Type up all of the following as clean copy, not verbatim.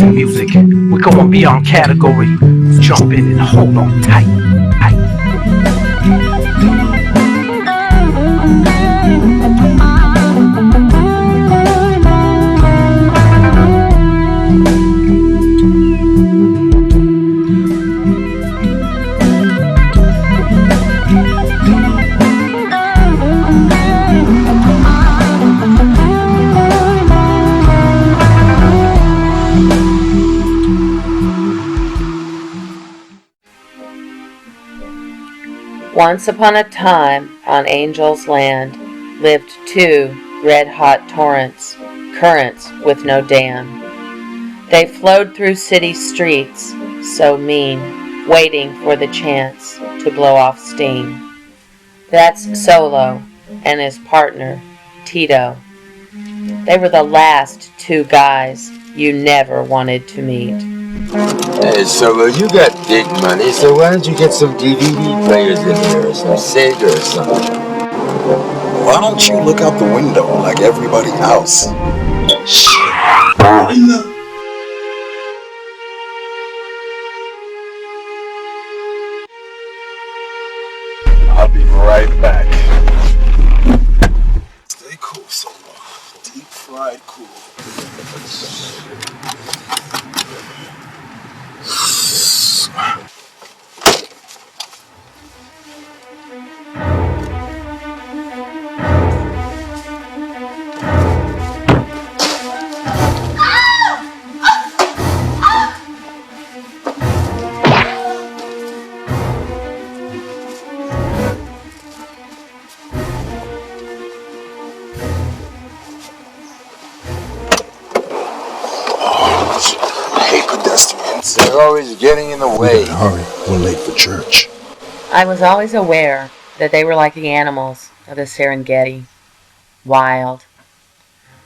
to music. We're going beyond category. Jump in and hold on tight. Once upon a time, on Angel's Land, lived two red-hot torrents, currents with no dam. They flowed through city streets, so mean, waiting for the chance to blow off steam. That's Solo and his partner, Tito. They were the last two guys you never wanted to meet. Hey, Solo, you got big money, so why don't you get some DVD players in here or some Sega or something? Why don't you look out the window like everybody else? Shit. I'll be right back. Stay cool, Solo. Deep fried cool. They're always getting in the way. Hurry, we're late for church. I was always aware that they were like the animals of the Serengeti. Wild.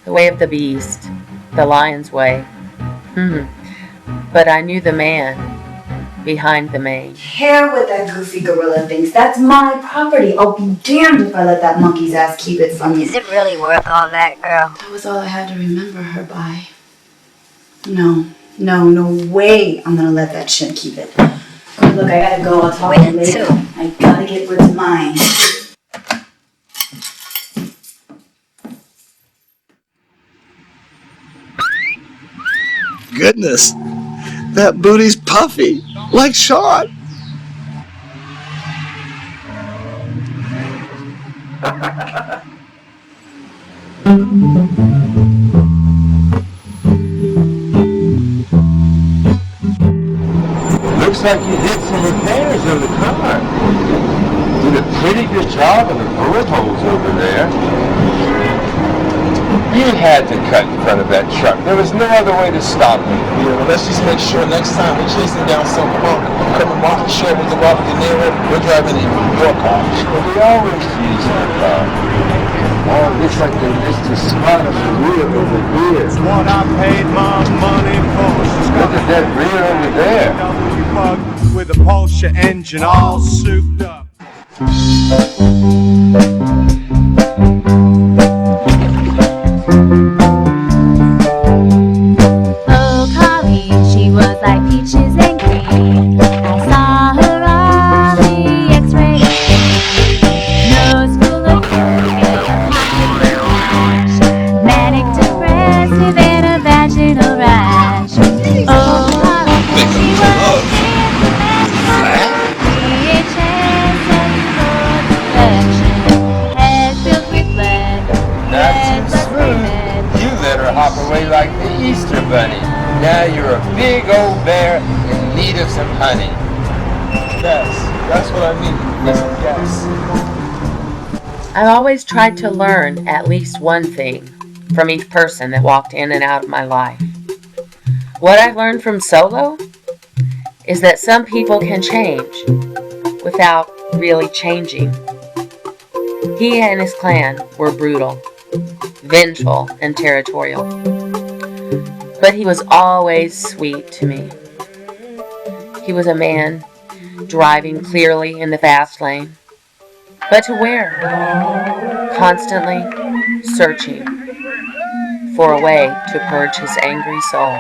The way of the beast. The lion's way. But I knew the man behind the mane. Care what that goofy gorilla thinks. That's my property. I'll be damned if I let that monkey's ass keep it from me. Is it really worth all that, girl? That was all I had to remember her by. No way I'm gonna let that shit keep it. Look, I gotta go. I'll talk to you later. I gotta get what's mine. Goodness, that booty's puffy, like Sean. Looks like you did some repairs on the car. Did a pretty good job of the bullet holes over there. You had to cut in front of that truck. There was no other way to stop him. Yeah, well, let's just make sure next time we're chasing down some punk, coming rock shit with the Robert De Niro, we're driving in your car. But we always use our car. Oh, looks like they missed a spot on the rear over here. It's what I paid my money for. Look at that rear over there. With a Porsche engine all souped up. Oh, Colleen, she was like peaches and cream. I saw her on the X-ray machine. Nose full of manic depressive and a vaginal rash. Oh, Colleen, she was VHS and full head filled with blood. Not too smooth. You let her hop away like the Easter Bunny. Now you're a big old bear in need of some honey. Yes, that's what I mean. Yes. I've always tried to learn at least one thing from each person that walked in and out of my life. What I learned from Solo is that some people can change without really changing. He and his clan were brutal, vengeful, and territorial. But he was always sweet to me. He was a man driving clearly in the fast lane, but to where? Constantly searching for a way to purge his angry soul.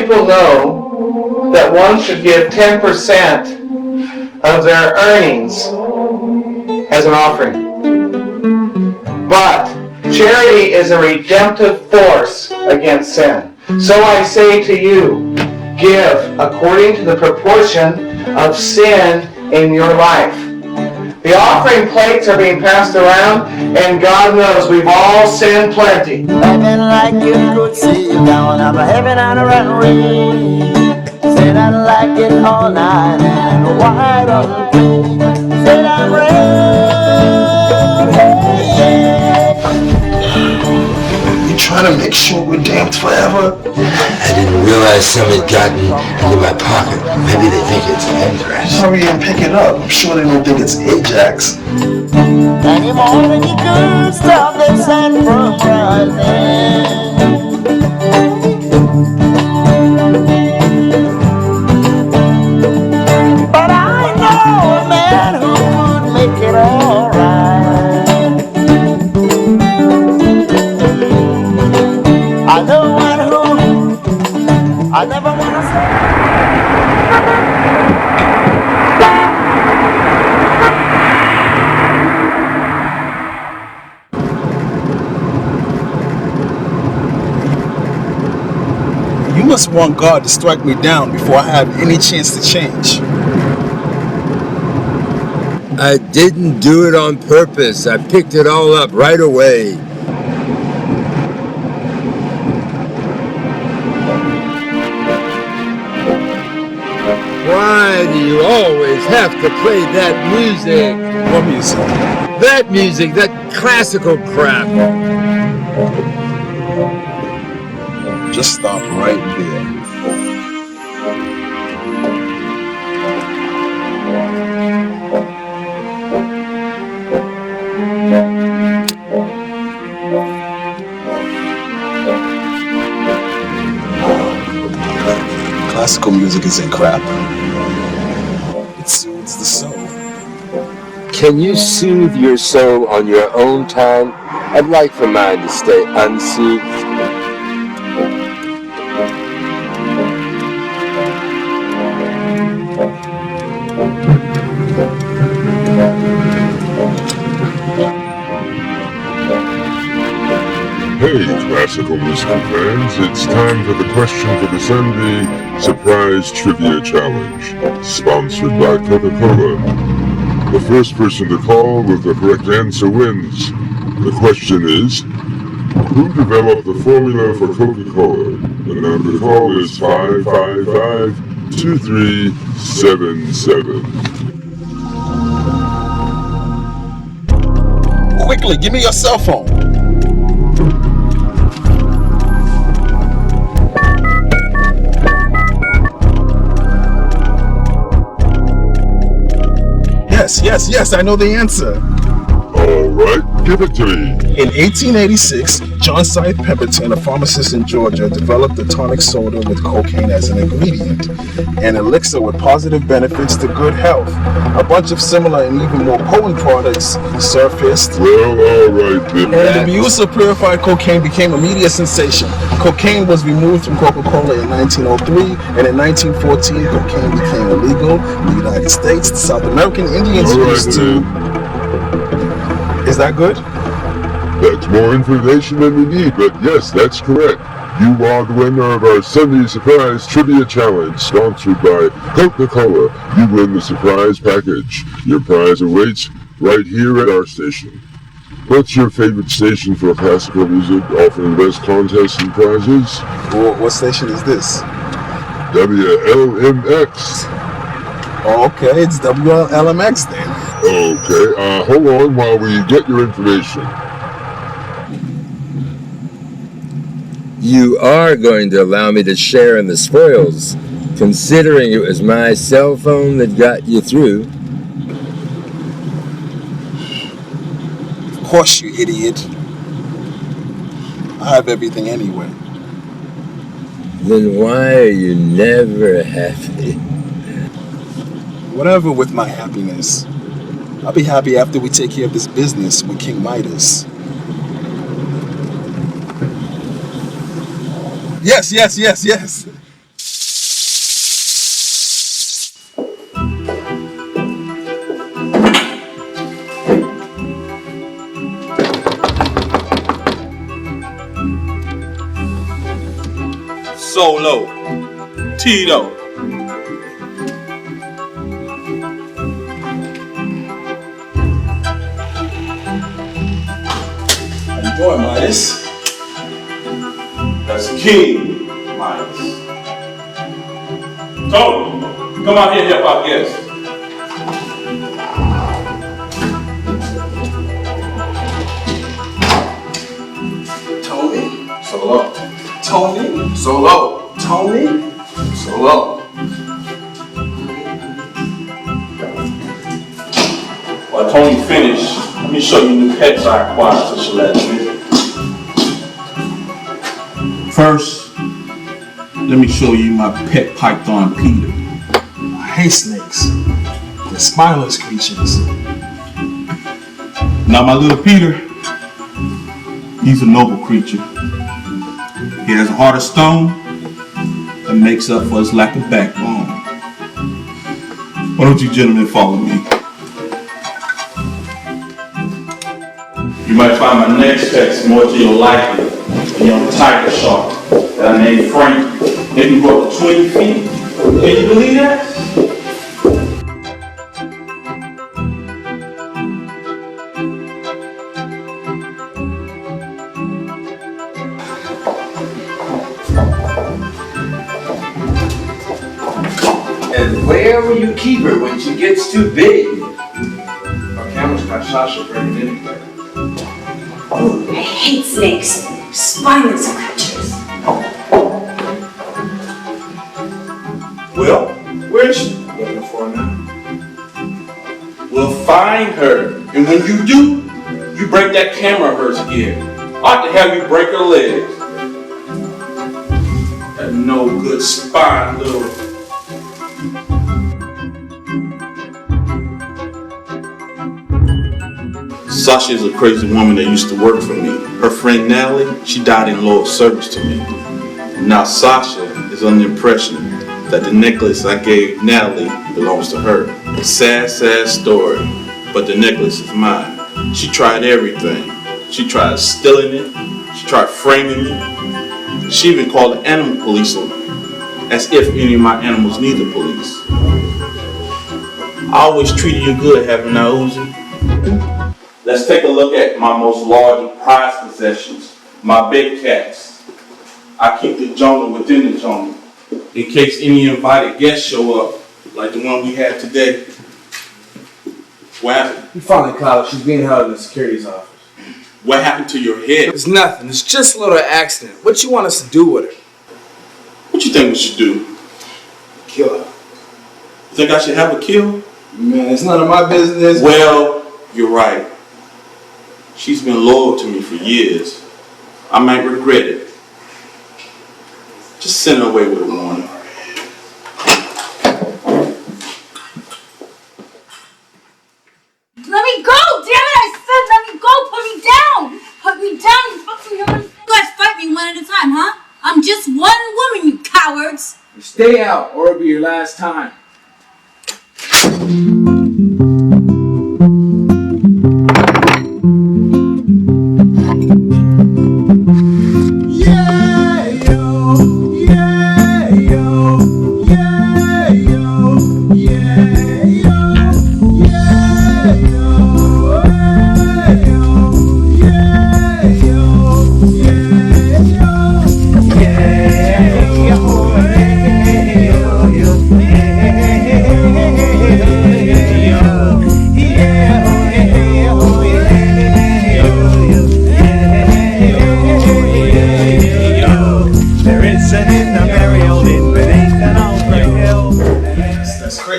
people know that one should give 10% of their earnings as an offering. But charity is a redemptive force against sin. So I say to you, give according to the proportion of sin in your life. The offering plates are being passed around, and God knows we've all sinned plenty. Heaven like you could see down out of heaven and around rain. Said I like it all night and wide unclean. Said I'm You trying to make sure we're damned forever? I didn't realize some had gotten into my pocket. Maybe they think it's anthrax. Hurry and pick it up. I'm sure they don't think it's Ajax. any more than you could stop the sun from rising. But I know a man who would make it alright. I know one who I never want to say. You must want God to strike me down before I have any chance to change. I didn't do it on purpose. I picked it all up right away. Why do you always have to play that music? What music? That music, that classical crap. Just stop right there. Classical music isn't crap. It soothes the soul. Can you soothe your soul on your own time? I'd like for mine to stay unsoothed. Hey, classical musical fans, it's time for the question for the Sunday Surprise Trivia Challenge, sponsored by Coca-Cola. The first person to call with the correct answer wins. The question is, who developed the formula for Coca-Cola? The number to call is 555-2377. Quickly, give me your cell phone. Yes, I know the answer. All right, give it to me. In 1886, John Scythe Pemberton, a pharmacist in Georgia, developed a tonic soda with cocaine as an ingredient, an elixir with positive benefits to good health. A bunch of similar and even more potent products surfaced. Well, all right then. And the use of purified cocaine became a media sensation. Cocaine was removed from Coca-Cola in 1903, and in 1914, cocaine became illegal in the United States. The South American Indians used to... Is that good? That's more information than we need, but yes, that's correct. You are the winner of our Sunday Surprise Trivia Challenge, sponsored by Coca-Cola. You win the surprise package. Your prize awaits right here at our station. What's your favorite station for classical music, offering best contests and prizes? What station is this? WLMX. Oh, okay, it's WLMX then. Okay, hold on while we get your information. You are going to allow me to share in the spoils, considering it was my cell phone that got you through. Of course, you idiot. I have everything anyway. Then why are you never happy? Whatever with my happiness. I'll be happy after we take care of this business with King Midas. Yes. Solo, Tito. How you doing, Midas? That's King Midas. Tony, come out here and help our guest. Tony, solo. Tony, solo. Tony, solo. While Tony finished, let me show you new pets I acquired since you last visit. First, let me show you my pet python, Peter. I hate snakes. They're spineless creatures. Now my little Peter, he's a noble creature. He has a heart of stone that makes up for his lack of backbone. Why don't you gentlemen follow me? You might find my next pets more to your liking. A young tiger shark that I named Frank. They can grow up to 20 feet. Can you believe that? And where will you keep her when she gets too big? Our camera's got Sasha bringing anyway. Oh, I hate snakes. Spineless creatures. Well, where is she? Looking for her now. We'll find her. And when you do, you break that camera of hers again. I ought to have you break her legs. That no good spine little. Sasha is a crazy woman that used to work for me. Her friend Natalie, she died in loyal service to me. Now Sasha is under the impression that the necklace I gave Natalie belongs to her. A sad, sad story, but the necklace is mine. She tried everything. She tried stealing it. She tried framing me. She even called the animal police on me, as if any of my animals need the police. I always treated you good, haven't I, Uzi? Let's take a look at my most large and prized possessions, my big cats. I keep the jungle within the jungle, in case any invited guests show up, like the one we had today. What happened? We finally caught her. She's being held in the security's office. What happened to your head? It's nothing. It's just a little accident. What you want us to do with her? What you think we should do? Kill her. You think I should have a kill? Man, it's none of my business. Well, you're right. She's been loyal to me for years. I might regret it. Just send her away with a warning. Let me go! Damn it! I said let me go! Put me down! Put me down, you fucking human! You guys fight me one at a time, huh? I'm just one woman, you cowards! Stay out, or it'll be your last time.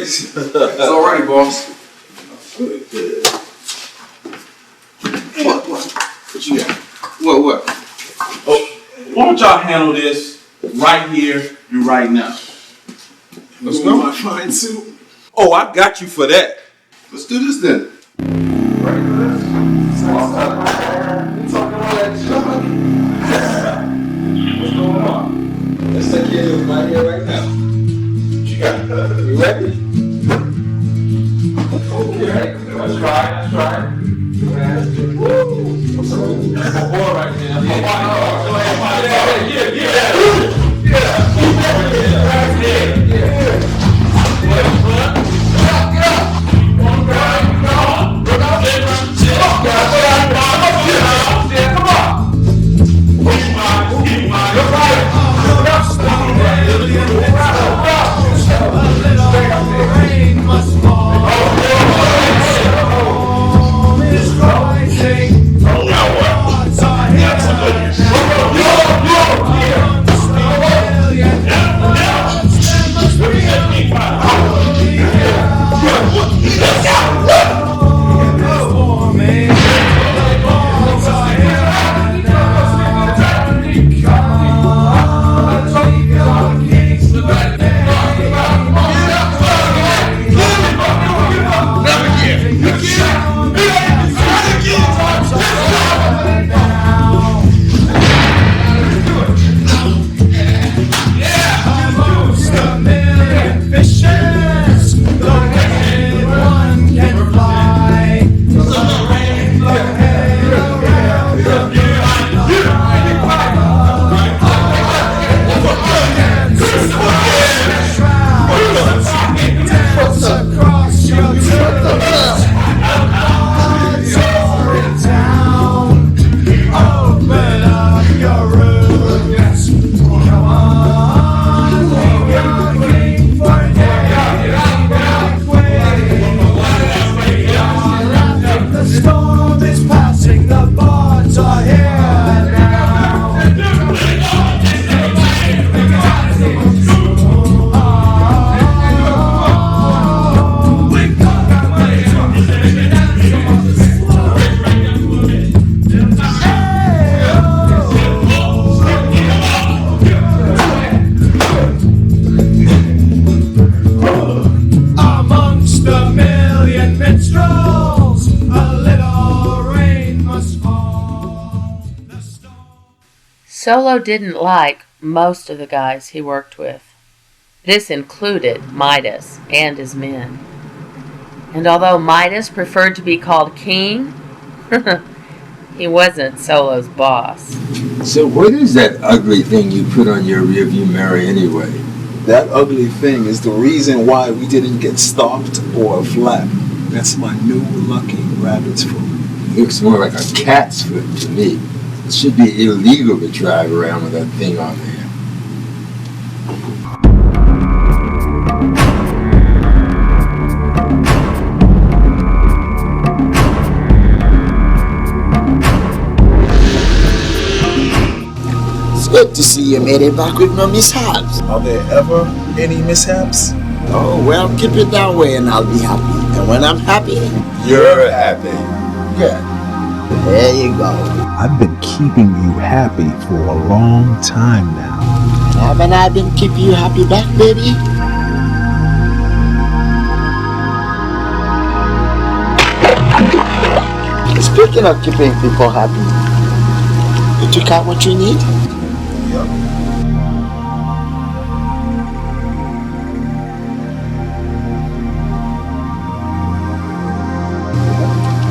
It's alright, boss. Good. What you got? What? Oh, why don't y'all handle this right here and right now? Let's go. My fine suit. Oh, I got you for that. Let's do this then. Ready for this? Talking about that junk. What's going on? Let's take care of this right here, right now. What you got? You ready? Okay. Let's try. Woo! That's a boy right there. Yeah. Solo didn't like most of the guys he worked with. This included Midas and his men. And although Midas preferred to be called king, he wasn't Solo's boss. So what is that ugly thing you put on your rearview mirror anyway? That ugly thing is the reason why we didn't get stopped or flat. That's my new lucky rabbit's foot. Looks more like a cat's foot to me. It should be illegal to drive around with that thing on there. It's good to see you made it back with no mishaps. Are there ever any mishaps? Oh, well, keep it that way and I'll be happy. And when I'm happy, You're happy. good. There you go. I've been keeping you happy for a long time now. Haven't I been keeping you happy back, baby? Speaking of keeping people happy, you took out what you need?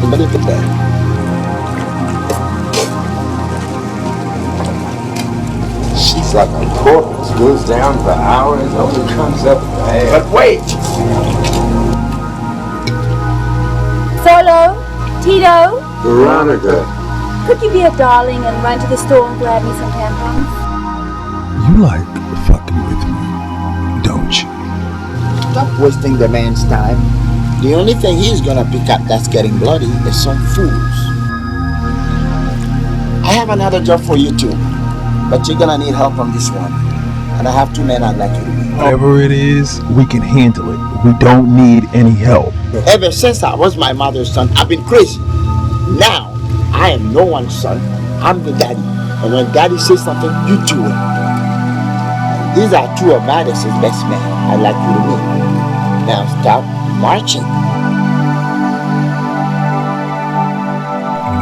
Look at that. She's like a porpoise. Goes down for hours, only comes up for air. But wait! Solo, Tito, Veronica. could you be a darling and run to the store and grab me some tampons? You like fucking with me, don't you? Stop wasting the man's time. The only thing he's gonna pick up that's getting bloody is some fools. I have another job for you too, but you're gonna need help on this one. And I have two men I'd like you to meet. Whatever it is, we can handle it. We don't need any help. Ever since I was my mother's son, I've been crazy. Now, I am no one's son. I'm the daddy. And when daddy says something, you do it. These are two of Madison's best men I'd like you to meet. Now stop marching.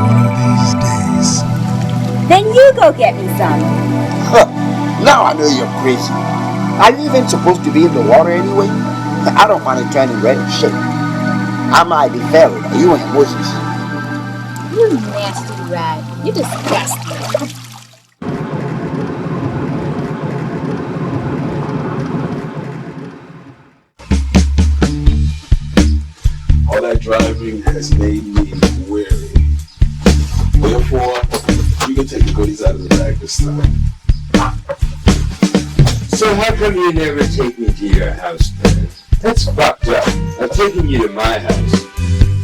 One of these days. Then you go get me some. Now I know you're crazy. Are you even supposed to be in the water anyway? I don't want to turn in red shit. I might be Pharaoh, but you ain't Moses. You nasty rat. You disgust me. All that driving has made me weary. Therefore, you can take the goodies out of the bag this time. So how come you never take me to your house, man? That's fucked up. I'm taking you to my house.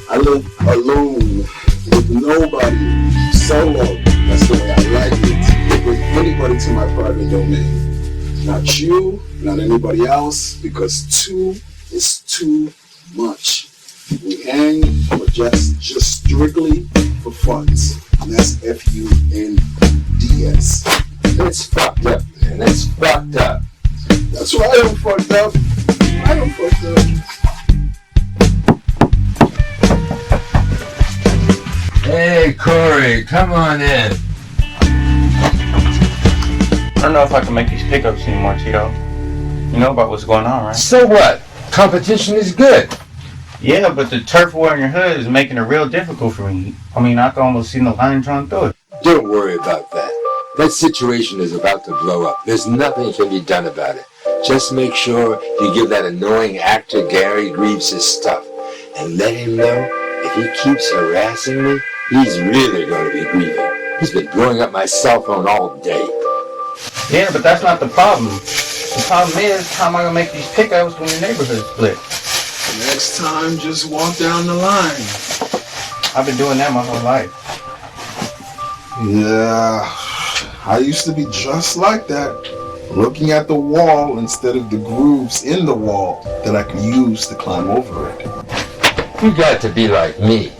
I live alone with nobody, solo. That's the way I like it. Don't bring anybody to my private domain. Not you, not anybody else, because two is too much. We hang, but just strictly for funds. And that's FUNDS. That's fucked up, man. That's fucked up. That's why I'm fucked up. I don't fucked up. Hey, Corey, come on in. I don't know if I can make these pickups anymore, Tito. You know about what's going on, right? So what? Competition is good. Yeah, but the turf war in your hood is making it real difficult for me. I mean, I can almost see the line drawn through it. Don't worry about that. That situation is about to blow up. There's nothing can be done about it. Just make sure you give that annoying actor Gary Greaves his stuff. And let him know if he keeps harassing me, he's really going to be grieving. He's been blowing up my cell phone all day. Yeah, but that's not the problem. The problem is, how am I going to make these pickups when your neighborhood split? Next time, just walk down the line. I've been doing that my whole life. Yeah, I used to be just like that. Looking at the wall instead of the grooves in the wall that I can use to climb over it. You got to be like me.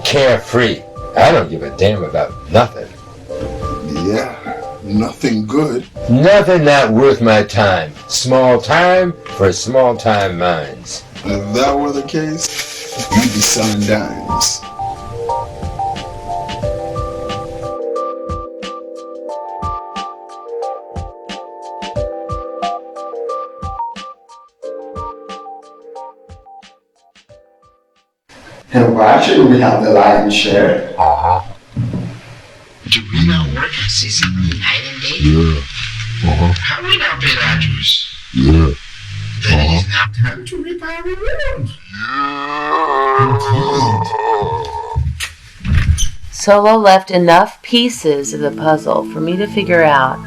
Carefree. I don't give a damn about nothing. Yeah, nothing good. Nothing not worth my time. Small time for small time minds. If that were the case, you'd be selling dimes. And why shouldn't we have the lion's share? Do we not work incessantly night and day? Yeah. Have we not been actors? Yeah. Then it is now time to reap our reward. Solo left enough pieces of the puzzle for me to figure out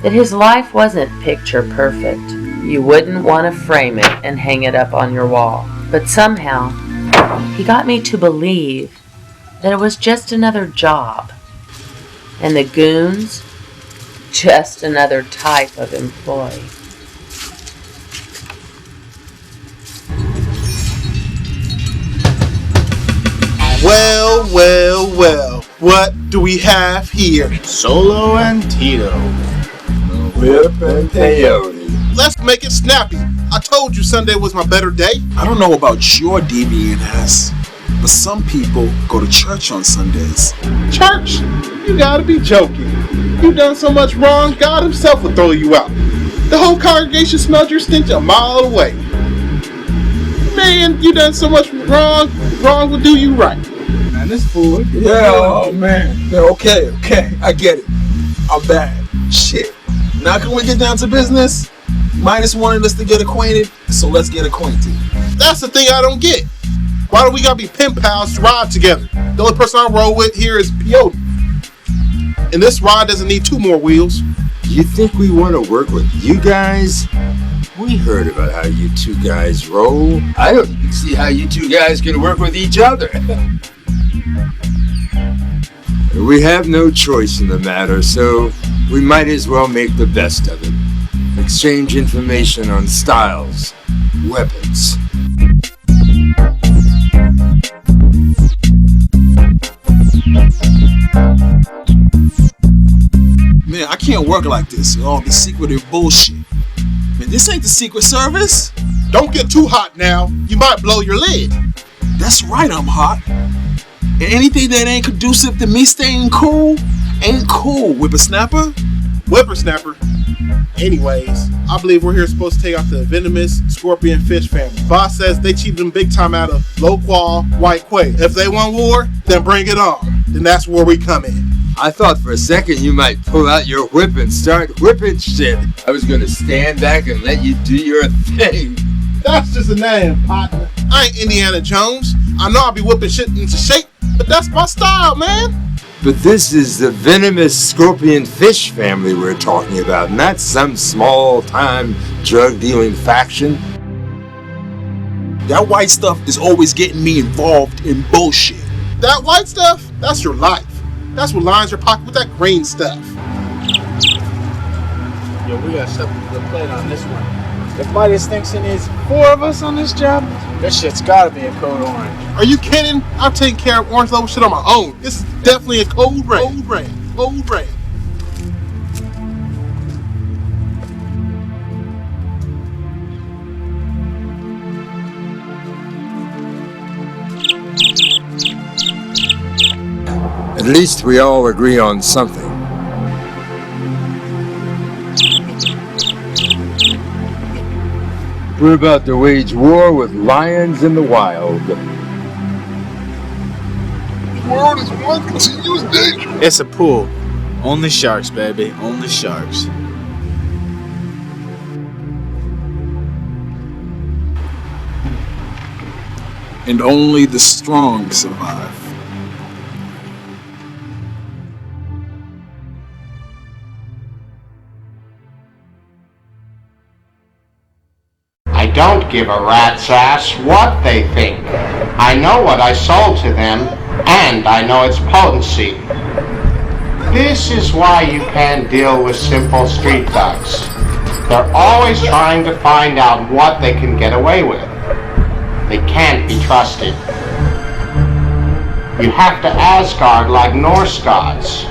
that his life wasn't picture perfect. You wouldn't want to frame it and hang it up on your wall. But somehow, he got me to believe that it was just another job. And the goons, just another type of employee. Well, well, well. What do we have here? Solo and Tito. Whip and peyote. Let's make it snappy. I told you Sunday was my better day. I don't know about your deviant ass, but some people go to church on Sundays. Church? You gotta be joking. You done so much wrong, God himself will throw you out. The whole congregation smelled your stench a mile away. Man, you done so much wrong will do you right. Man, this fool. Yeah, oh man. Yeah, okay, I get it. I'm bad. Shit. Now can we get down to business? Minus wanted us to get acquainted, so let's get acquainted. That's the thing I don't get. Why do we gotta be pen pals to ride together? The only person I roll with here is Peyote. And this ride doesn't need 2 more wheels. You think we want to work with you guys? We heard about how you 2 guys roll. I don't even see how you 2 guys can work with each other. We have no choice in the matter, so we might as well make the best of it. Exchange information on styles, weapons. Man, I can't work like this. All the secretive bullshit. Man, this ain't the Secret Service. Don't get too hot now. You might blow your lid. That's right, I'm hot. And anything that ain't conducive to me staying cool ain't cool, whippersnapper. Whippersnapper. Anyways, I believe we're here supposed to take out the venomous scorpion fish family. Boss says they cheated them big time out of low-qual white quail. If they want war, then bring it on. Then that's where we come in. I thought for a second you might pull out your whip and start whipping shit. I was gonna stand back and let you do your thing. That's just a name, partner. I ain't Indiana Jones. I know I'll be whipping shit into shape, but that's my style, man. But this is the venomous scorpion fish family we're talking about, not some small-time drug-dealing faction. That white stuff is always getting me involved in bullshit. That white stuff? That's your life. That's what lines your pocket with that green stuff. Yo, we got something to plate on this one. If my distinction is 4 of us on this job, this shit's gotta be a code orange. Are you kidding? I'm taking care of orange level shit on my own. This is definitely a code red. Code red. At least we all agree on something. We're about to wage war with lions in the wild. The world is one continuous danger. It's a pool. Only sharks, baby. Only sharks. And only the strong survive. I don't give a rat's ass what they think. I know what I sold to them, and I know its potency. This is why you can't deal with simple street thugs. They're always trying to find out what they can get away with. They can't be trusted. You have to Asgard like Norse gods.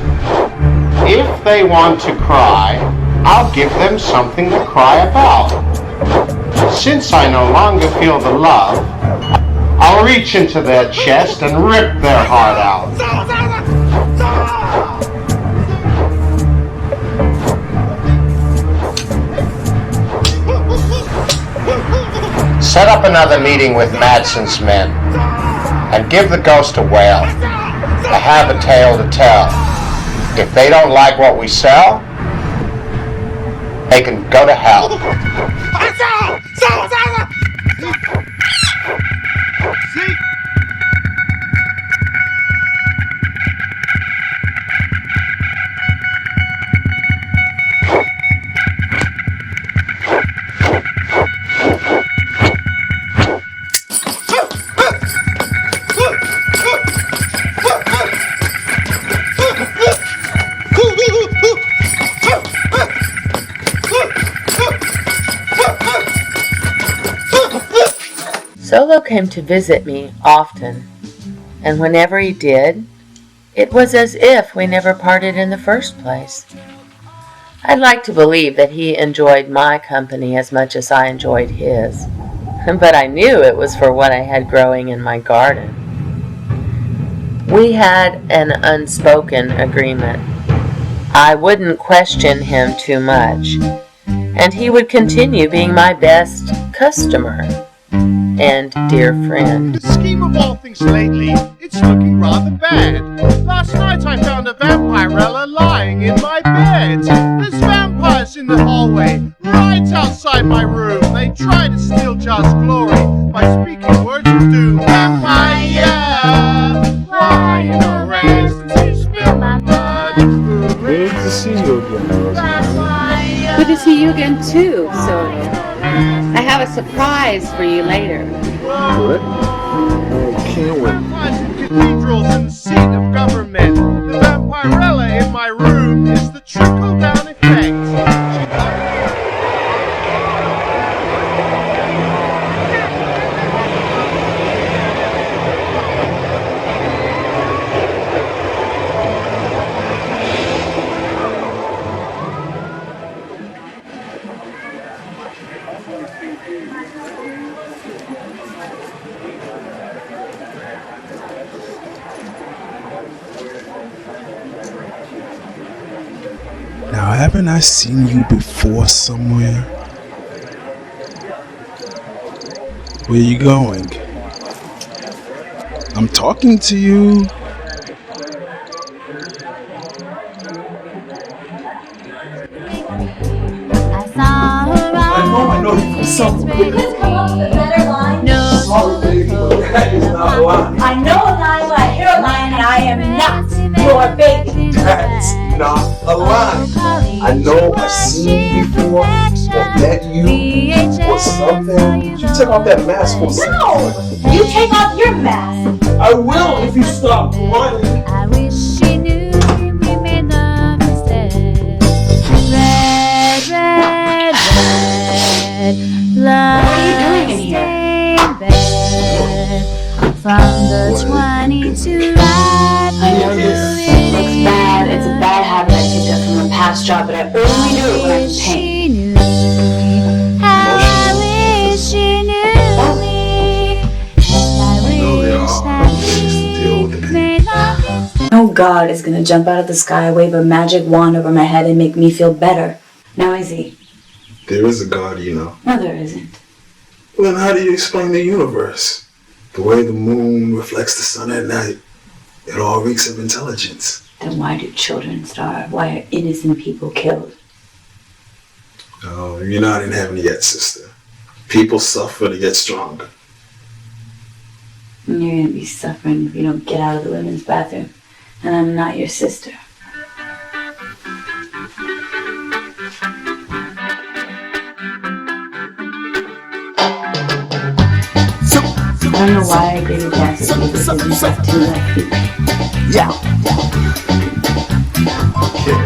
If they want to cry, I'll give them something to cry about. Since I no longer feel the love, I'll reach into their chest and rip their heart out. Set up another meeting with Madsen's men. and give the ghost a wail. I have a tale to tell. If they don't like what we sell, they can go to hell. Solo came to visit me often, and whenever he did, it was as if we never parted in the first place. I'd like to believe that he enjoyed my company as much as I enjoyed his, but I knew it was for what I had growing in my garden. We had an unspoken agreement. I wouldn't question him too much, and he would continue being my best customer and dear friend. The scheme of all things lately, it's looking rather bad. Last night I found a vampirella lying in my bed. There's vampires in the hallway, right outside my room. They try to steal Jar's glory by speaking words of doom. Vampire, why you no race since you spilled my blood? Good to see you again, Rosemary. Good to see you again too, Solo. I have a surprise for you later. What? I can't wait. Cathedrals and the seat of government. The vampirella in my room is the trickle-down effect. Now, haven't I seen you before somewhere? Where you going? I'm talking to you. I know you from somewhere. You could come up with a better line. No. Sorry, baby, but that is not a lie. I know a line when I hear a line, and I am not your baby. That's not a lie. I know I've seen you before, or met you, or something. You take off that mask for a second. No! You take off your mask. I will if you stop running. I wish she knew we made no mistake. Red, red, red, blood. What are you doing in here? From the 22 I know this looks bad. It's a bad habit I picked up from a past job, but I only do it when I'm in pain. How I wish she knew me. And I wish that we made no mistake. No God is gonna jump out of the sky, wave a magic wand over my head, and make me feel better. Now is he? There is a God, you know. No, there isn't. Well, then how do you explain the universe? The way the moon reflects the sun at night. It all reeks of intelligence. Then why do children starve? Why are innocent people killed? Oh, you're not in heaven yet, sister. People suffer to get stronger. And you're gonna be suffering if you don't get out of the women's bathroom. And I'm not your sister. I don't know why I gave you dance with you because you got two left feet. Yeah.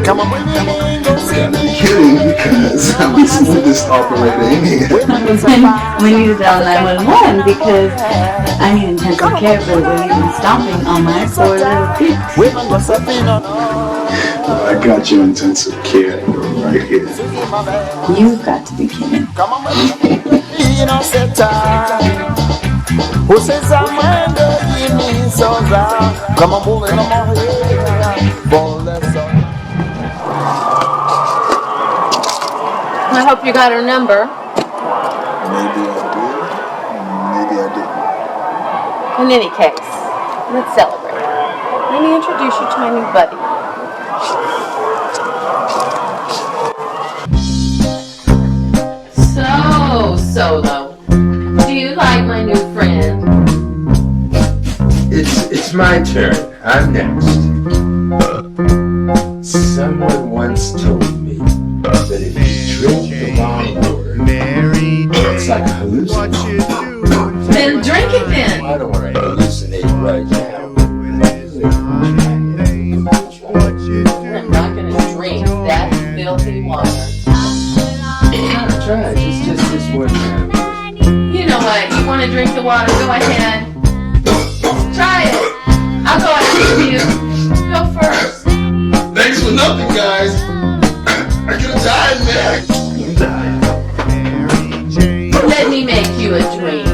Come on, baby. I'm kidding because I'm the smoothest operator in here. We need to dial 911 because I need intensive care for the way you've been stomping on my poor little feet. I got your intensive care right here. You've got to be kidding. I hope you got her number. Maybe I did. Maybe I didn't. In any case, let's celebrate. Let me introduce you to my new buddy. So, Solo, do you like my new friend? It's my turn. I'm next. Someone once told me that if you drink the wrong word, it's like a hallucination. Then drink it then. I don't want to hallucinate right now. I'm not going to drink that filthy water. Try it. It's just this one time. You know what? You want to drink the water? Go ahead. Try it. I'll go after you. Go first. Thanks for nothing, guys. I could have died, man. Let me make you a drink.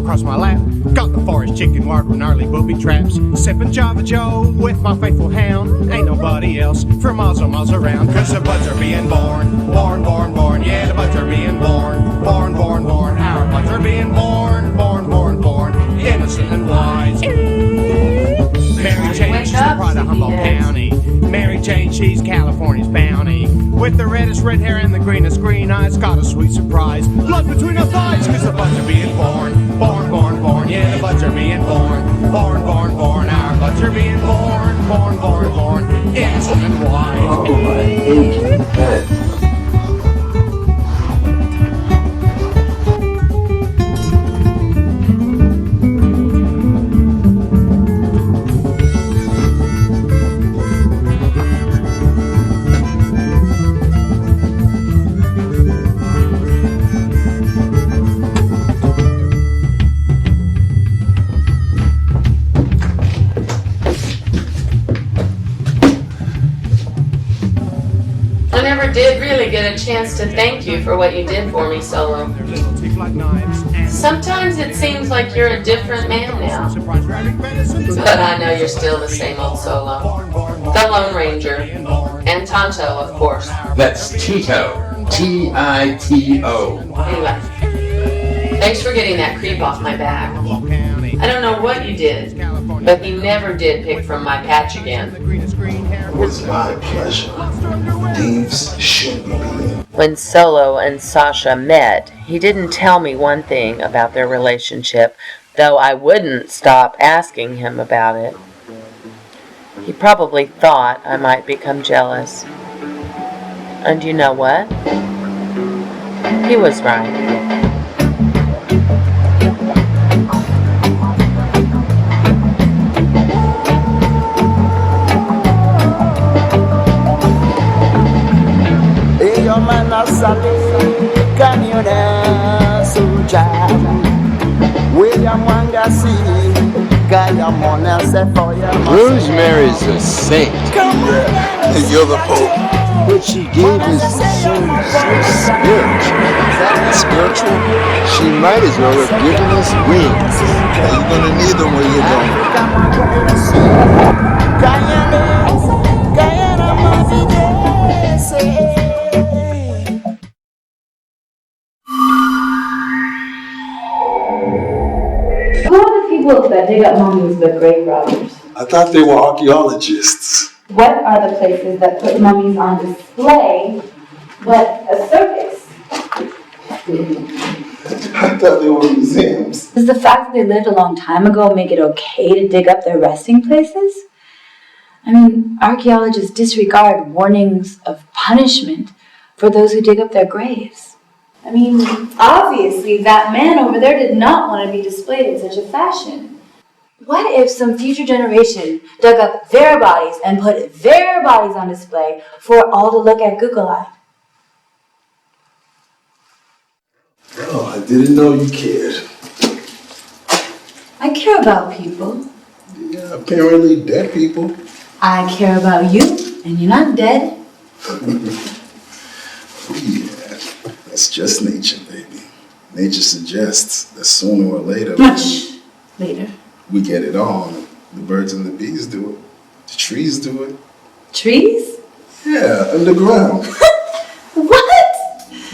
Across my lap, got the forest chicken wart with gnarly booby traps. Sipping Java Joe with my faithful hound. Ain't nobody else for miles and miles around. Cause the buds are being born, born, born, born. Yeah, the buds are being born, born, born, born. Our buds are being born, born, born, born. Innocent and wise. Mary Jane, she's the pride of Humboldt County. Mary Jane, she's California's bounty. With the reddest red hair and the greenest green eyes, got a sweet surprise. Blood between her thighs, cause the buds are being born. Born, born, born, yeah, the buds are being born. Born, born, born, our buds are being born. Born, born, born, innocent and wise. Oh, I hate that. Did really get a chance to thank you for what you did for me, Solo. Sometimes it seems like you're a different man now. But I know you're still the same old Solo. The Lone Ranger. And Tonto, of course. That's Tito. T-I-T-O. Anyway, thanks for getting that creep off my back. I don't know what you did, but he never did pick from my patch again. It was my pleasure. Thieves should be beaten. When Solo and Sasha met, he didn't tell me one thing about their relationship, though I wouldn't stop asking him about it. He probably thought I might become jealous. And you know what? He was right. Rosemary's a saint. And you're the Pope. What she gave is so spiritual. Spiritual? She might as well have given us wings. Yeah, you're gonna need them when you're Who are the people that dig up mummies but grave robbers? I thought they were archaeologists. What are the places that put mummies on display but a circus? I thought they were museums. Does the fact that they lived a long time ago make it okay to dig up their resting places? I mean, archaeologists disregard warnings of punishment for those who dig up their graves. I mean, obviously that man over there did not want to be displayed in such a fashion. What if some future generation dug up their bodies and put their bodies on display for all to look at Google-eyed? Oh, I didn't know you cared. I care about people. Yeah, apparently dead people. I care about you, and you're not dead. Yeah, that's just nature, baby. Nature suggests that sooner or later... Much later. We get it all. The birds and the bees do it. The trees do it. Trees? Yeah, underground. What?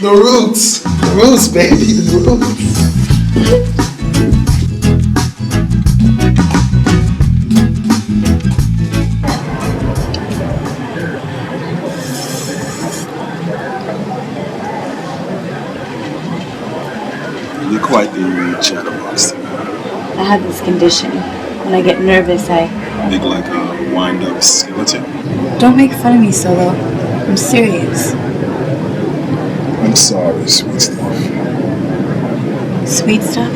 The roots. The roots, baby, the roots. You're quite the chatterbox. I have this condition. When I get nervous, I... Big like a wind-up skeleton. Don't make fun of me, Solo. I'm serious. I'm sorry, sweet stuff. Sweet stuff?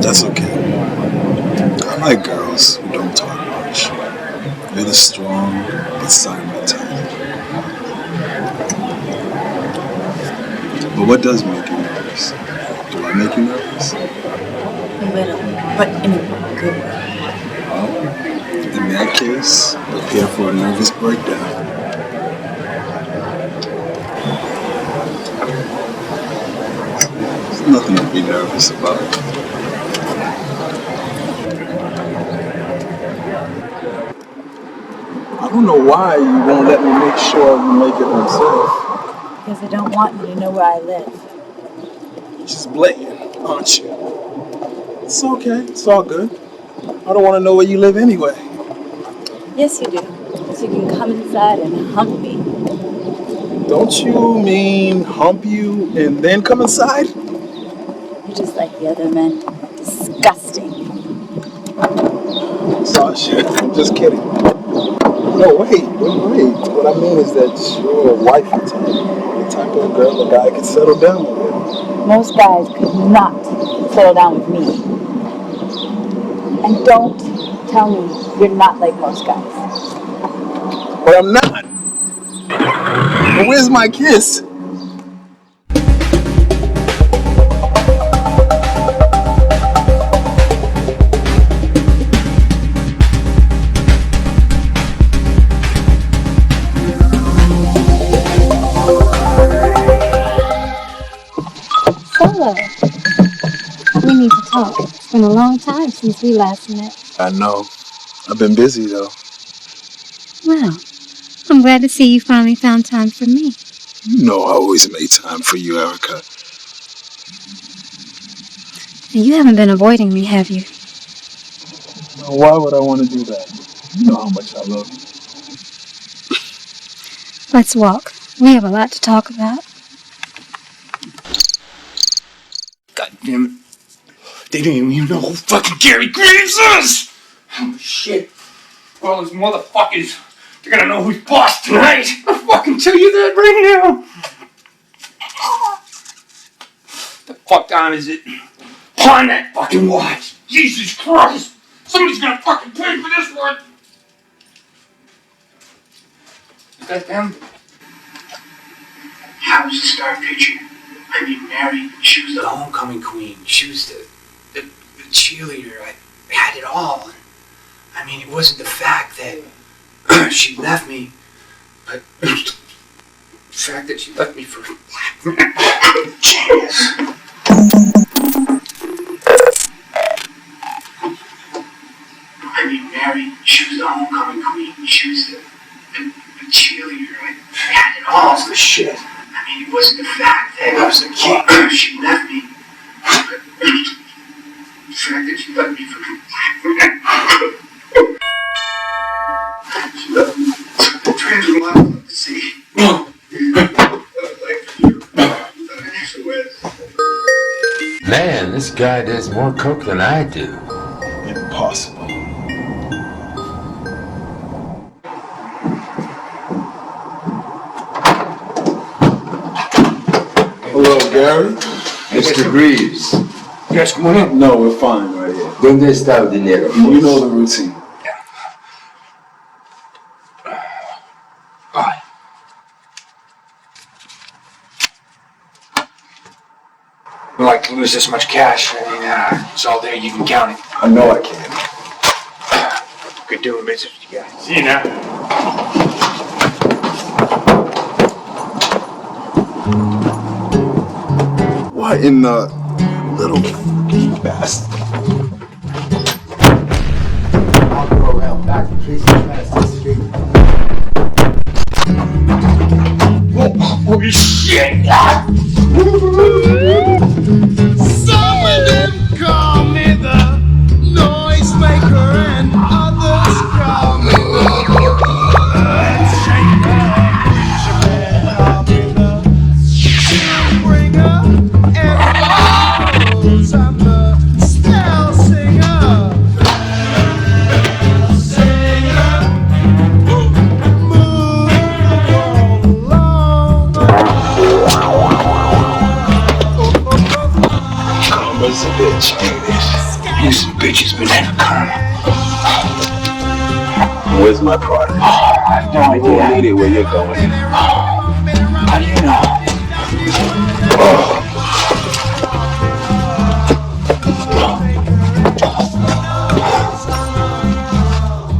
That's okay. I like girls who don't talk much. They're the strong but silent type. But what does make you nervous? Do I make you nervous? A little, but in a good way. Well, in that case, prepare for a nervous breakdown. There's nothing to be nervous about. I don't know why you won't let me make sure you make it home safe. Because I don't want you to know where I live. You're just blatant, aren't you? It's okay. It's all good. I don't want to know where you live anyway. Yes, you do. So you can come inside and hump me. Don't you mean hump you and then come inside? You're just like the other men. Disgusting. Sasha, I'm just kidding. No, wait. What I mean is that you're a wifey type. The type of girl a guy could settle down with. Most guys could not settle down with me. And don't tell me you're not like most guys. But I'm not. But where's my kiss? Solo, we need to talk. It's been a long time since we last met. I know. I've been busy though. Well, I'm glad to see you finally found time for me. You know I always make time for you, Erica. You haven't been avoiding me, have you? Now, why would I want to do that? You know how much I love you. Let's walk. We have a lot to talk about. God damn it. They didn't even know who fucking Gary Graves is! Oh shit. All those motherfuckers, they're gonna know who's boss tonight! I'll fucking tell you that right now! The fuck time is it? Pawn that fucking watch! Jesus Christ! Somebody's gonna fucking pay for this one! Is that them? How was the star picture? I mean, Mary, she was The homecoming queen. She was the cheerleader. I had it all. I mean, it wasn't the fact that she left me, but the fact that she left me for Jesus. I mean, Mary, she was the homecoming queen. She was the cheerleader. I had it all. That's the shit. I mean, it wasn't the fact that I was the king. She left me, but the fact that she left me for she left me. guy does more coke than I do. Impossible. Hello, Gary. Mr. Greaves. You guys coming in? No, we're fine right here. ¿Dónde está el dinero? You know the routine. We like to lose this much cash. I mean, it's all there. You can count it. I know I can. Good doing business with you guys. See you now. What in the little fucking bastard? I'll go around back in case he tries to escape. Holy shit! Some of them call me the noisemaker, and others call me the shaker. Call me the tune bringer, and rose. I'm the spell singer. Karma's a bitch, ain't it? You some bitches, but never come. Where's my product? I have no We'll idea. meet it where you're going. How do you know?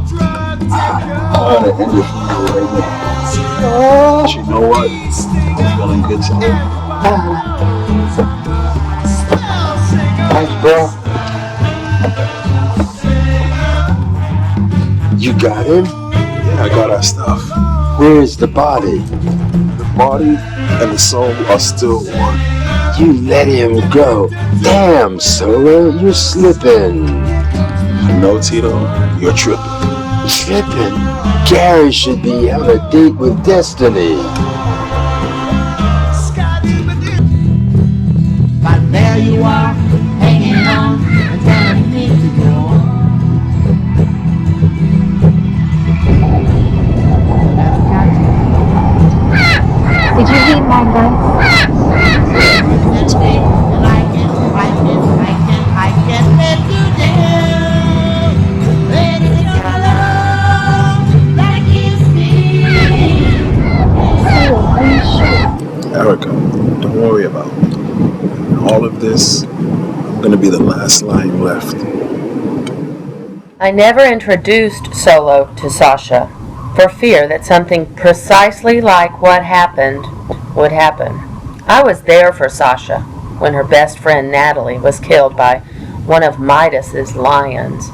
I want to end it for you right now. But you know what? I'm feeling good tonight. Thanks, bro. You got him? Yeah, I got our stuff. Where's the body? The body and the soul are still one. You let him go. Damn, Solo, you're slipping. No, Tito, you're tripping. Tripping? Gary should be on a date with Destiny. But there you are, hanging on and telling me to go on. Did you hear my gun? Erica, don't worry about me. In all of this, I'm gonna be the last line left. I never introduced Solo to Sasha for fear that something precisely like what happened would happen. I was there for Sasha when her best friend Natalie was killed by one of Midas's lions.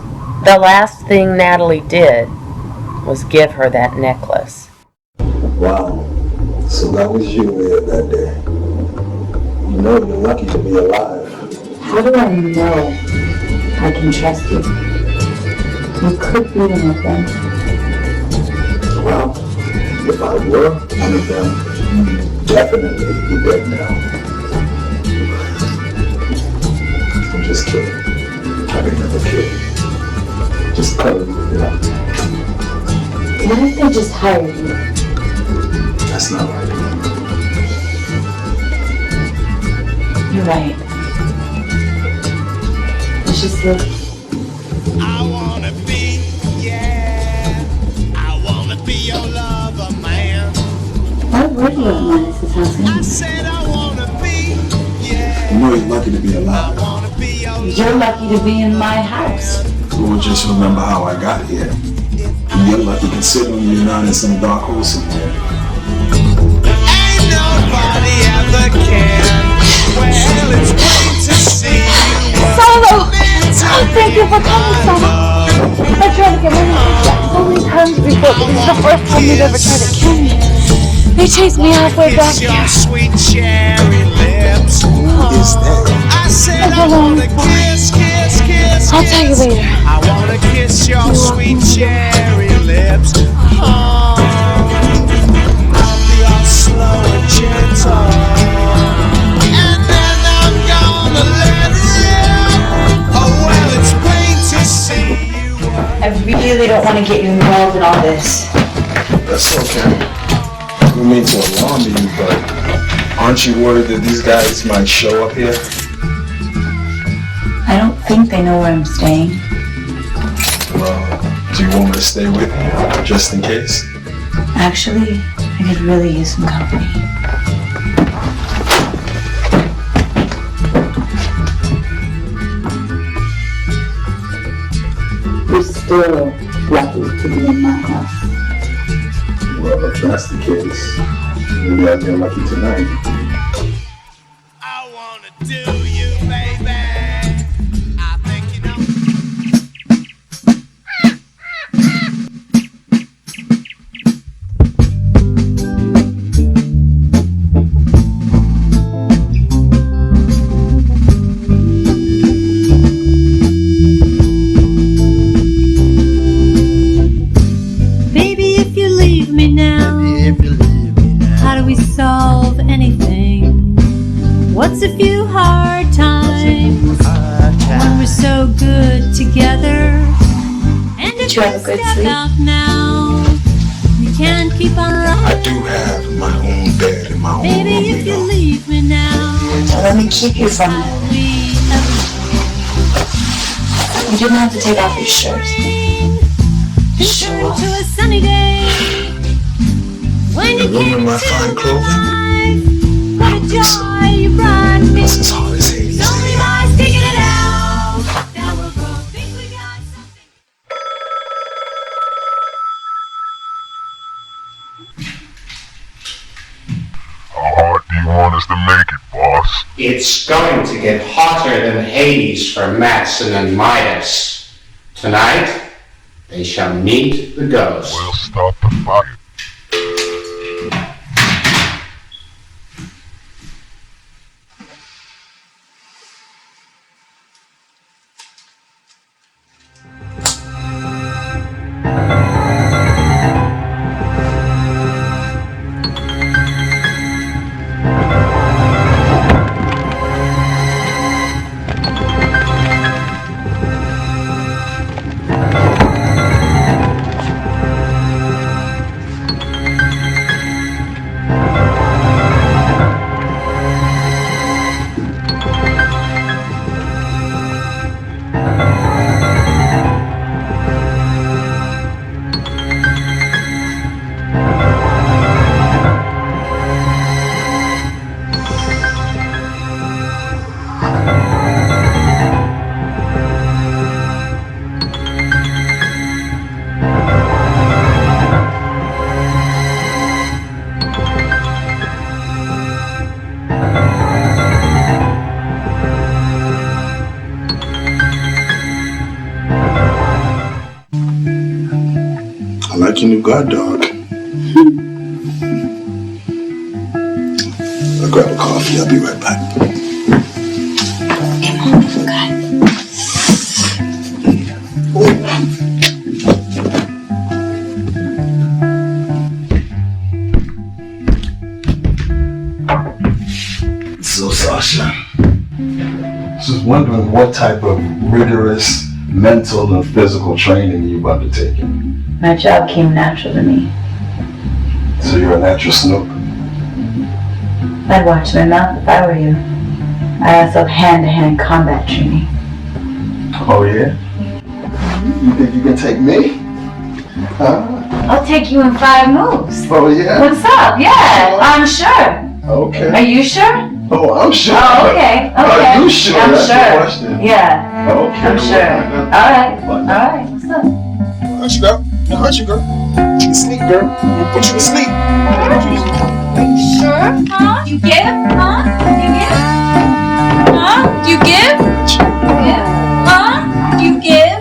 The last thing Natalie did was give her that necklace. Wow. So that was you there that day. You know you're lucky to be alive. How do I know I can trust you? You could be one of them. Well, if I were one of them, you'd definitely be dead now. I'm just kidding. I could never kill you. Just telling you that you're not. What if they just hired you? That's not right. You're right. Let's just look. I wanna be, yeah. I wanna be your lover, man. Why were you at Midas's house anyway? I said I wanna be, yeah. You know you're lucky to be alive. You're lucky to be in my house. Or just remember how I got here. And you're lucky considering you're not in some dark hole somewhere. Ain't nobody ever can. Well, it's plain to see you. Solo! Oh, thank you for coming, Solo. I tried to get rid of you so many times before, but this is the first time they've ever tried to kill me. They chased me halfway back Kiss your here. sweet cherry lips. Who is that? I said I wanna kiss, kiss, kiss. I'll tell you kiss. later. I wanna kiss your sweet cherry lips. Oh, I'll be all slow and gentle, and then I'm gonna let rip. really don't want to get you involved in all this. That's okay. I don't mean to alarm you, but aren't you worried that these guys might show up here? I don't think they know where I'm staying. Well, do you want me to stay with you, just in case? Actually, I could really use some company. You're still lucky to be in my house. Well, if that's the case, maybe I'll get lucky tonight. Baby, if you leave me now, how do we solve anything? What's a few hard times when we're so good together? And if Did you have a we good step sleep? out now, we can't keep on I running. do have my own bed and my own Baby, room, if you leave me now, Now let me keep you from how it. will we ever You didn't have to take off your shirt. turn to a sunny day? When you The room in came my into fine my clothing. life, what a joy you brought me. It's as hard as Hades. It's only by sticking it out that we'll both think we got something. How hard do you want us to make it, boss? It's going to get hotter than Hades for Matson and Midas. Tonight, they shall meet the ghost. We'll start the fire. I like your new guard dog. I'll grab a coffee. I'll be right back. So, Sasha, just wondering what type of rigorous mental and physical training you've undertaken. My job came natural to me. So you're a natural snoop. I'd watch my mouth if I were you. I also have hand-to-hand combat training. Oh yeah? You think you can take me? Huh? I'll take you in 5 moves. Oh yeah? What's up? Yeah, I'm sure. Okay. Are you sure? Oh, I'm sure. Oh, okay. Are you sure? I'm That's the sure. question. Yeah. Okay. I'm sure. All right. What's up? Hush, girl. Now hush, girl. Put you to sleep, girl. Put you to sleep. Are you sure? Huh? You give? Huh? You give? Huh? You give? Give? Huh? You give?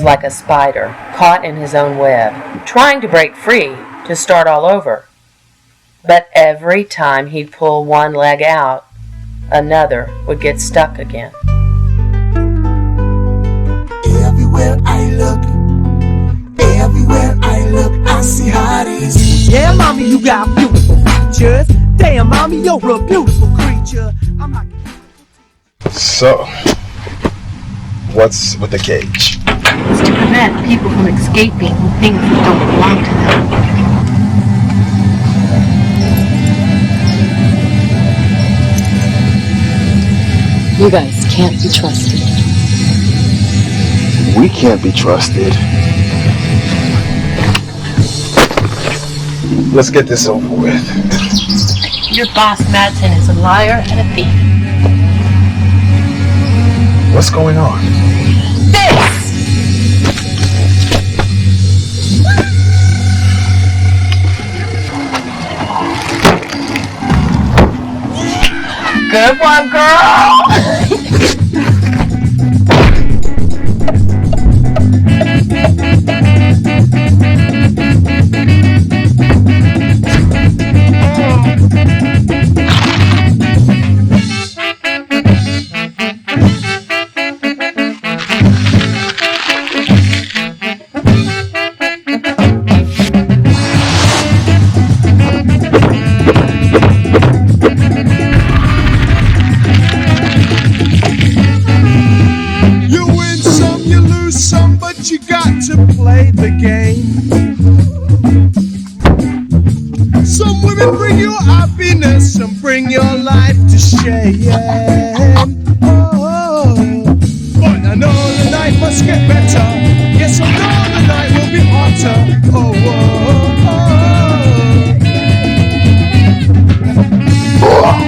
like a spider caught in his own web, trying to break free to start all over. But every time he'd pull one leg out, another would get stuck again. Everywhere I look, I see hotties. Yeah, mommy, you got beautiful features. Damn, mommy, you're a beautiful creature. So, what's with the cage? It's to prevent people from escaping things that don't belong to them. You guys can't be trusted. We can't be trusted. Let's get this over with. Your boss, Madsen, is a liar and a thief. What's going on? This! Good one, girl! You got to play the game. Some women bring you happiness, some bring your life to shame. Oh, but I know the night must get better. Yes, I know the night will be hotter. Oh, oh, oh.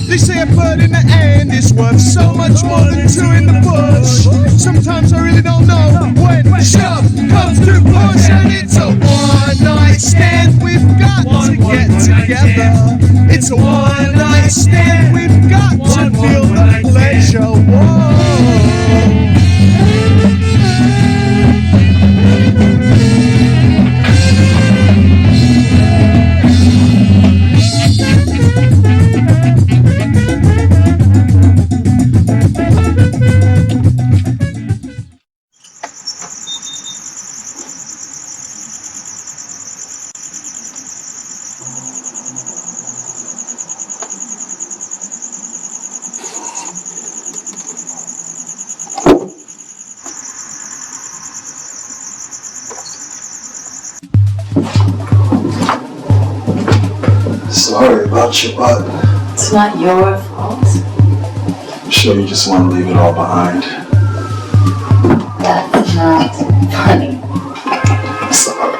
They say a bird in the hand is worth so much more than two in the bush. Sometimes I really don't know when the shove comes to push. And it's a one-night stand, we've got to get together. It's a one-night stand, we've got to feel the pleasure. Whoa. Sorry about your butt. It's not your fault. I'm sure you just want to leave it all behind. That's not funny. Sorry.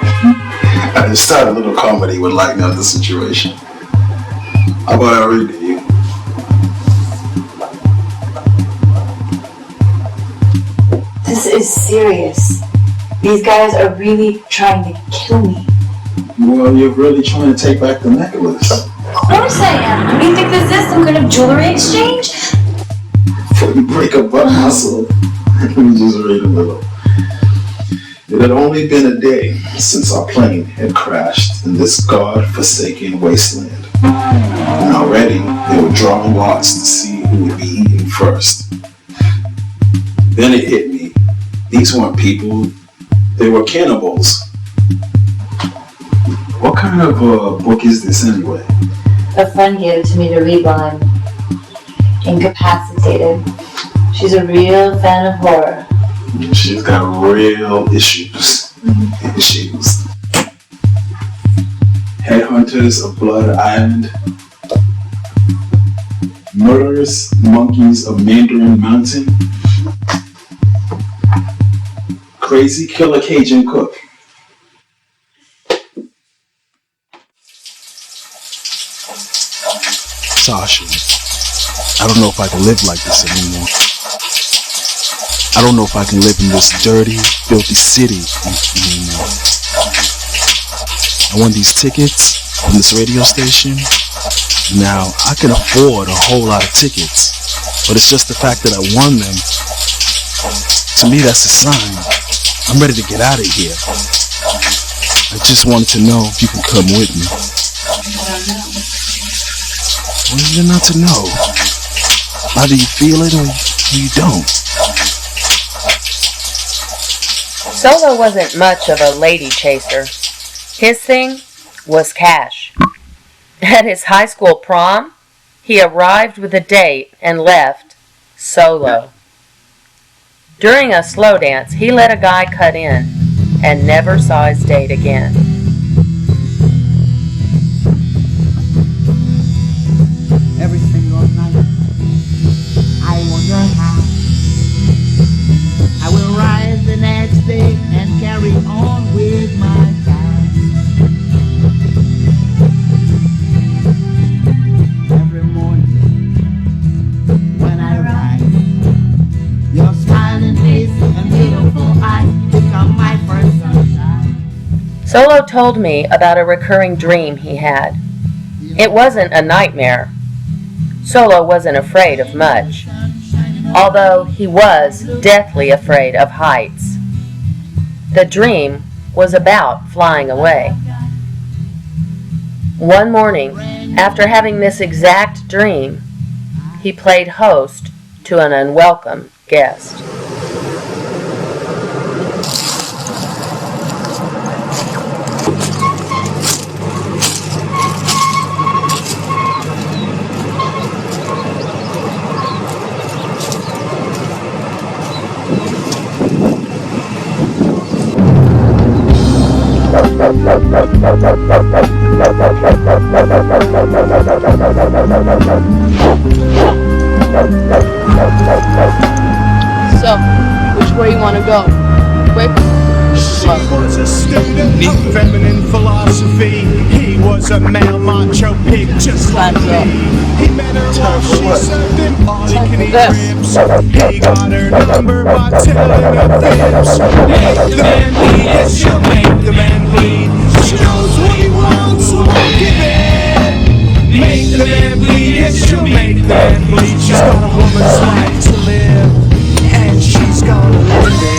I just thought a little comedy would lighten up the situation. How about I read to you? This is serious. These guys are really trying to kill me. Well, you're really trying to take back the necklace. Of course I am. What do you think this is? Some kind of jewelry exchange? Before you break a butt muscle, let me just read a little. It had only been a day since our plane had crashed in this God-forsaken wasteland. And already they were drawing lots to see who would be eaten first. Then it hit me. These weren't people, they were cannibals. What kind of book is this anyway? A friend gave it to me to read while I'm incapacitated. She's a real fan of horror. She's got real issues. Issues. Headhunters of Blood Island. Murderous Monkeys of Mandarin Mountain. Crazy Killer Cajun Cook. Sasha, I don't know if I can live like this anymore. I don't know if I can live in this dirty, filthy city anymore. I won these tickets from this radio station. Now, I can afford a whole lot of tickets, but it's just the fact that I won them. To me, that's a sign. I'm ready to get out of here. I just wanted to know if you can come with me. What is there not to know? Either you feel it or you don't. Solo wasn't much of a lady chaser. His thing was cash. At his high school prom, he arrived with a date and left solo. During a slow dance, he let a guy cut in and never saw his date again. Every single night, I wonder how I will rise the next day and carry on with my task. Every morning, when I rise, your smiling face and beautiful eyes become my first sunshine. Solo told me about a recurring dream he had. It wasn't a nightmare. Solo wasn't afraid of much, although he was deathly afraid of heights. The dream was about flying away. One morning, after having this exact dream, he played host to an unwelcome guest. So, which way you want to go? Quick? She was a student of feminine philosophy. He was a male macho pig just like me. He met her while she served him all-you-can-eat ribs. He got her number by telling her fibs. Make the man bleed, yes, she'll make the man bleed. She knows what he wants, so won't give it. Make the man bleed, yes, she'll make the man bleed. She's got a woman's life to live, and she's gonna live it.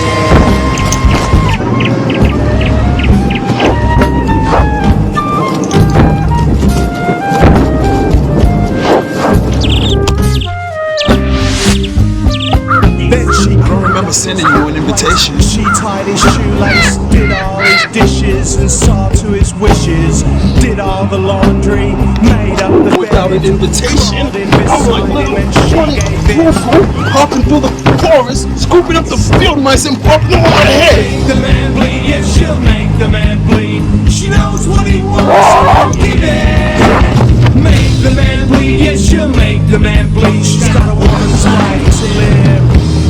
Sending you an invitation. She tied his shoelace, did all his dishes, and saw to his wishes. Did all the laundry, made up the without bed, an invitation. I'm like little hopping through the forest, scooping up the field mice and popping them on the head. Make the man bleed, yes, she'll make the man bleed. She knows what he wants, so won't give it. Make the man bleed, yes, she'll make the man bleed. She's got a woman's life to live,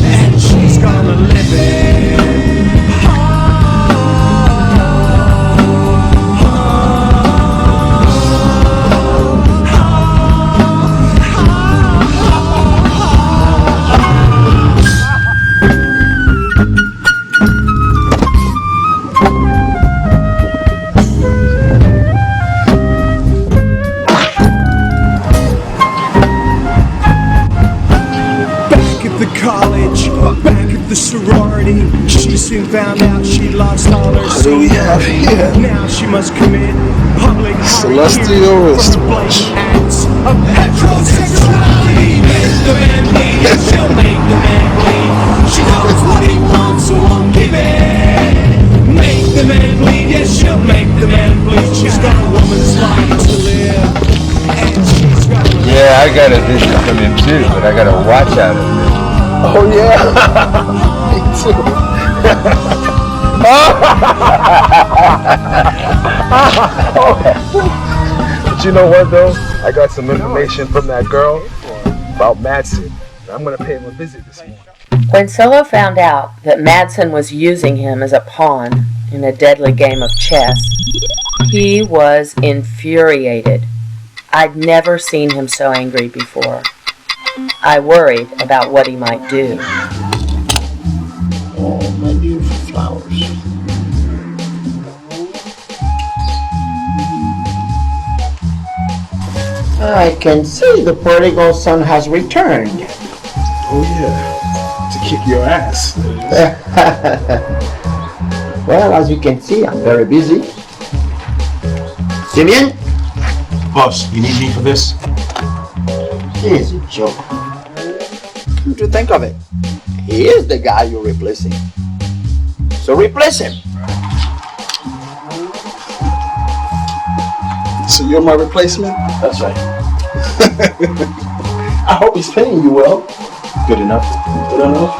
and she's gonna live it. College, back at the sorority, she soon found out she lost all her What do we have here? Now she must commit public Celestial wristwatch. acts of heterosexuality. Make the man bleed, and she'll make the man bleed. She knows what he wants, so won't give it. Make the man bleed, yes, she'll make the man bleed. She's got a woman's life to live, and she's got a Yeah, I got a vision from him too, but I gotta watch out of it. Oh yeah, me too. But you know what though? I got some information from that girl about Madsen. I'm gonna pay him a visit this morning. When Solo found out that Madsen was using him as a pawn in a deadly game of chess, he was infuriated. I'd never seen him so angry before. I worried about what he might do. Oh, my beautiful flowers. I can see the prodigal son has returned. Oh yeah, to kick your ass. Well, as you can see, I'm very busy. Simeon? Boss, you need me for this? He's a joke. Come to think of it, he is the guy you're replacing. So replace him. So you're my replacement? That's right. I hope he's paying you well. Good enough. Good enough?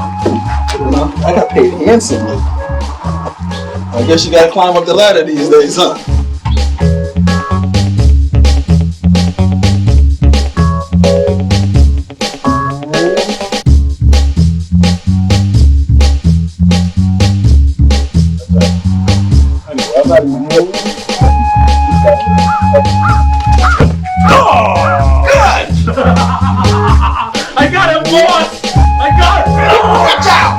Good enough? I got paid handsomely. I guess you gotta climb up the ladder these days, huh? I'm not even moving. I got him, boss! I got him! Watch out!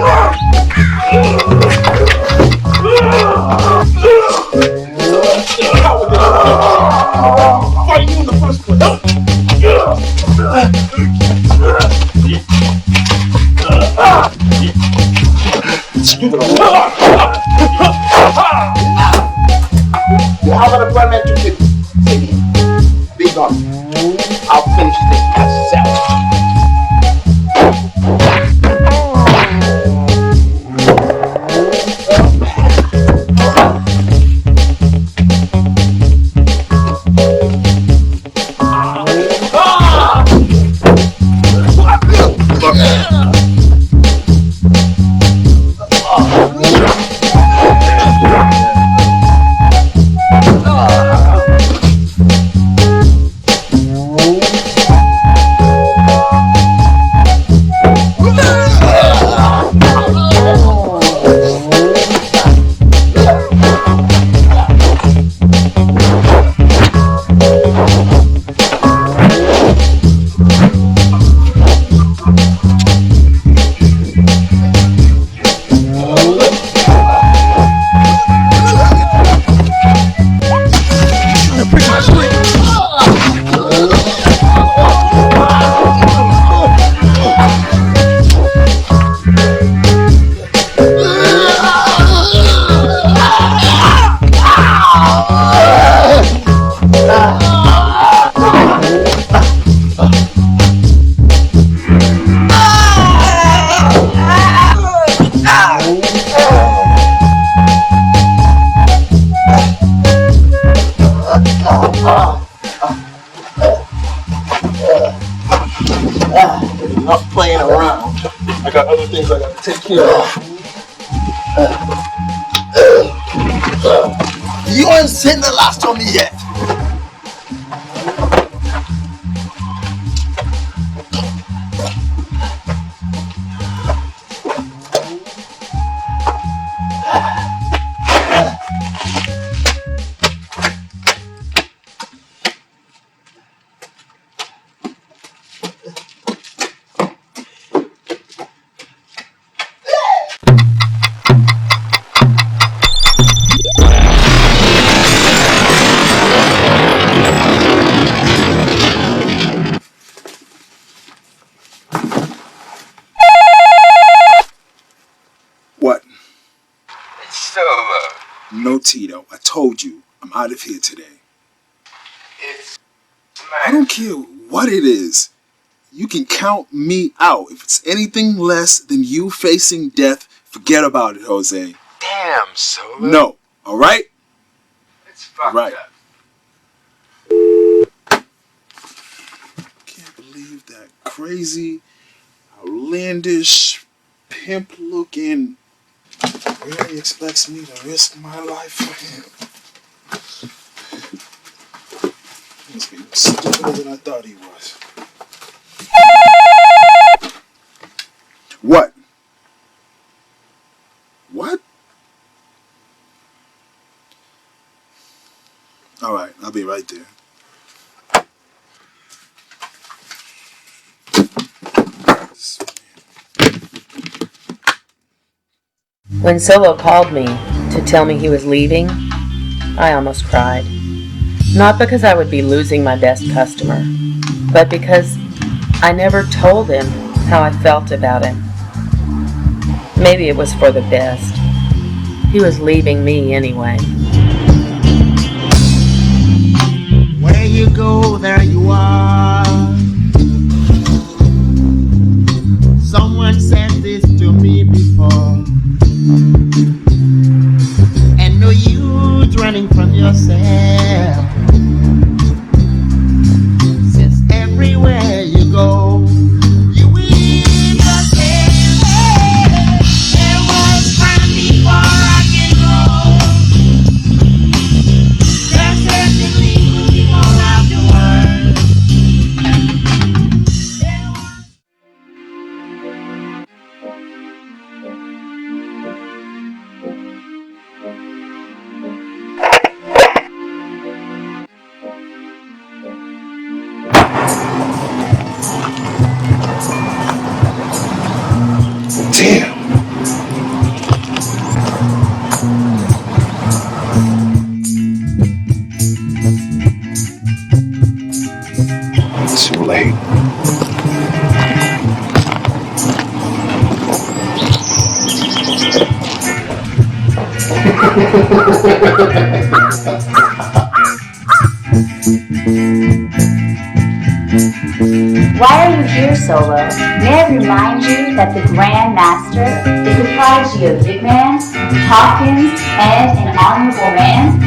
Why are you in the first place? You have an appointment to keep. Be gone. I'll finish this myself. Enough playing around. I got other things I got to take care of. You ain't seen the last of me yet. What? It's over. No, Tito. I told you. I'm out of here today. It's I don't care what it is. You can count me out. If it's anything less than you facing death, forget about it, Jose. damn, Solo. No. All right? It's fucked Right. up. Can't believe that crazy, outlandish, pimp-looking. Really expects me to risk my life for him. He's being stupider than I thought he was. What? What? All right, I'll be right there. When Solo called me to tell me he was leaving, I almost cried. Not because I would be losing my best customer, but because I never told him how I felt about him. Maybe it was for the best. He was leaving me anyway. Where you go, there you are. Someone said this to me before. And no use running from yourself. Since everywhere you go, you will yourself. There was time before rock and roll. There certainly will be more afterwards. Damn. Too late. Why are you here, Solo? May I remind you that the Grand Master is the prodigy of Big Man, Hawkins, and an honorable man?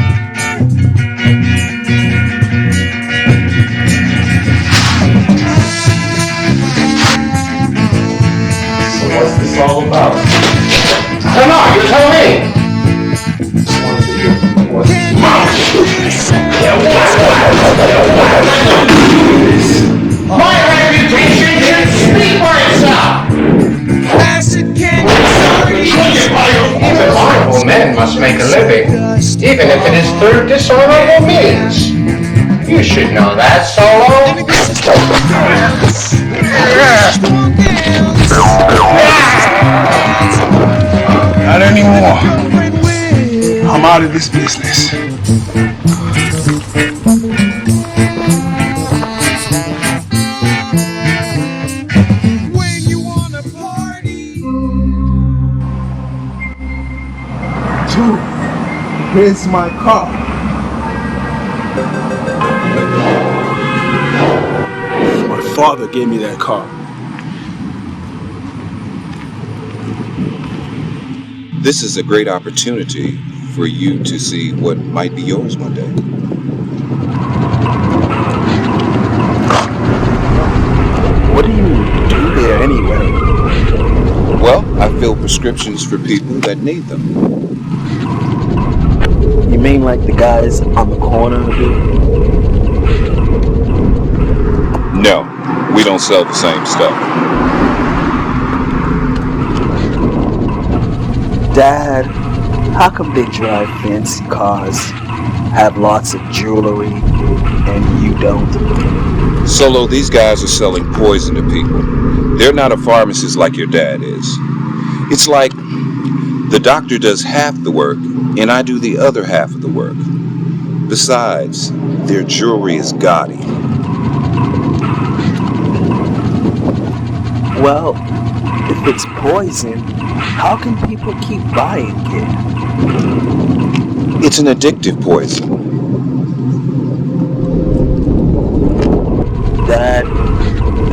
So what's this all about? Come on, you tell me! My reputation can speak for itself! Even honorable men must make a living, even if it is through dishonorable means. You should know that, Solo. Not anymore. I'm out of this business. Dude, here's my car. My father gave me that car. This is a great opportunity for you to see what might be yours one day. What do you do there anyway? Well, I fill prescriptions for people that need them. You mean like the guys on the corner do? No, we don't sell the same stuff. Dad, how come they drive fancy cars, have lots of jewelry, and you don't? Solo, these guys are selling poison to people. They're not a pharmacist like your dad is. It's like the doctor does half the work, and I do the other half of the work. Besides, their jewelry is gaudy. Well, if it's poison, how can people keep buying it? It's an addictive poison. Dad,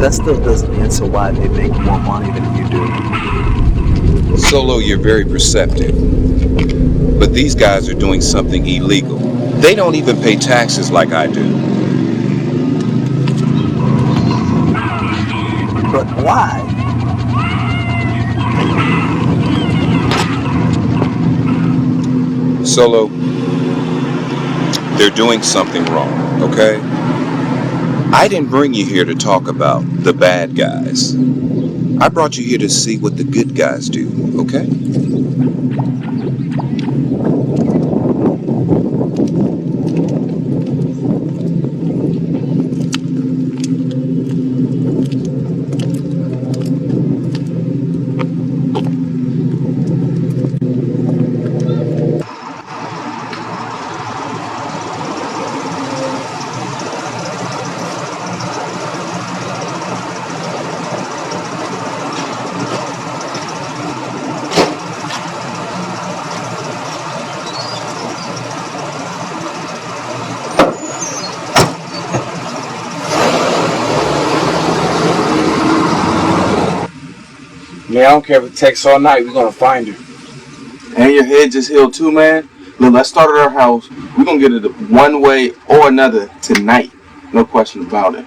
that still doesn't answer why they make more money than you do. Solo, you're very perceptive. But these guys are doing something illegal. They don't even pay taxes like I do. But why? Solo, they're doing something wrong, okay? I didn't bring you here to talk about the bad guys. I brought you here to see what the good guys do, okay? Man, I don't care if it takes all night. We're gonna find her. And your head just healed too, man. Look, let's start at our house. We're gonna get it one way or another tonight. No question about it.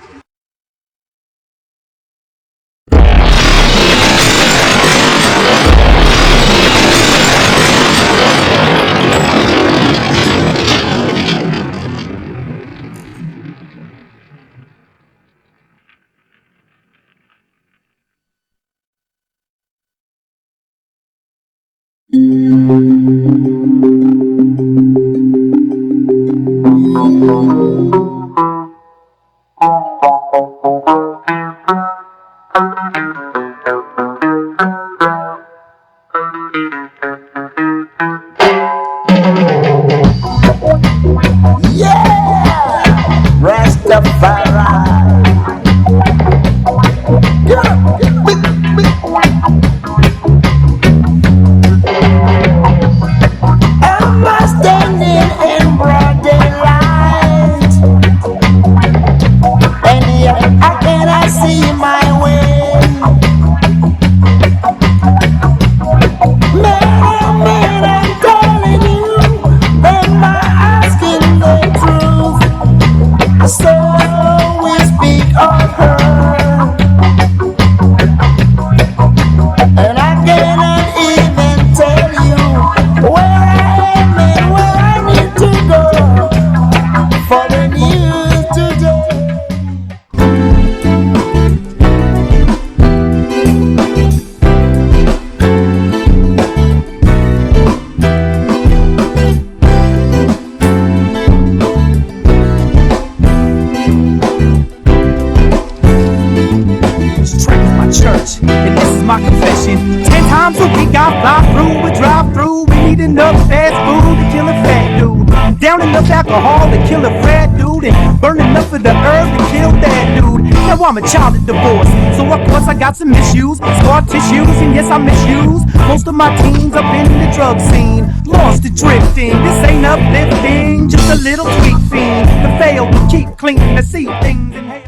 Alcohol to kill a fat dude and burn enough of the herb to kill that dude. Now I'm a child of divorce, so of course I got some issues, scar tissues, and yes I misuse most of my teens up in the drug scene, lost to drifting. This ain't uplifting, just a little tweak fiend to fail to keep clean, to see things in hell.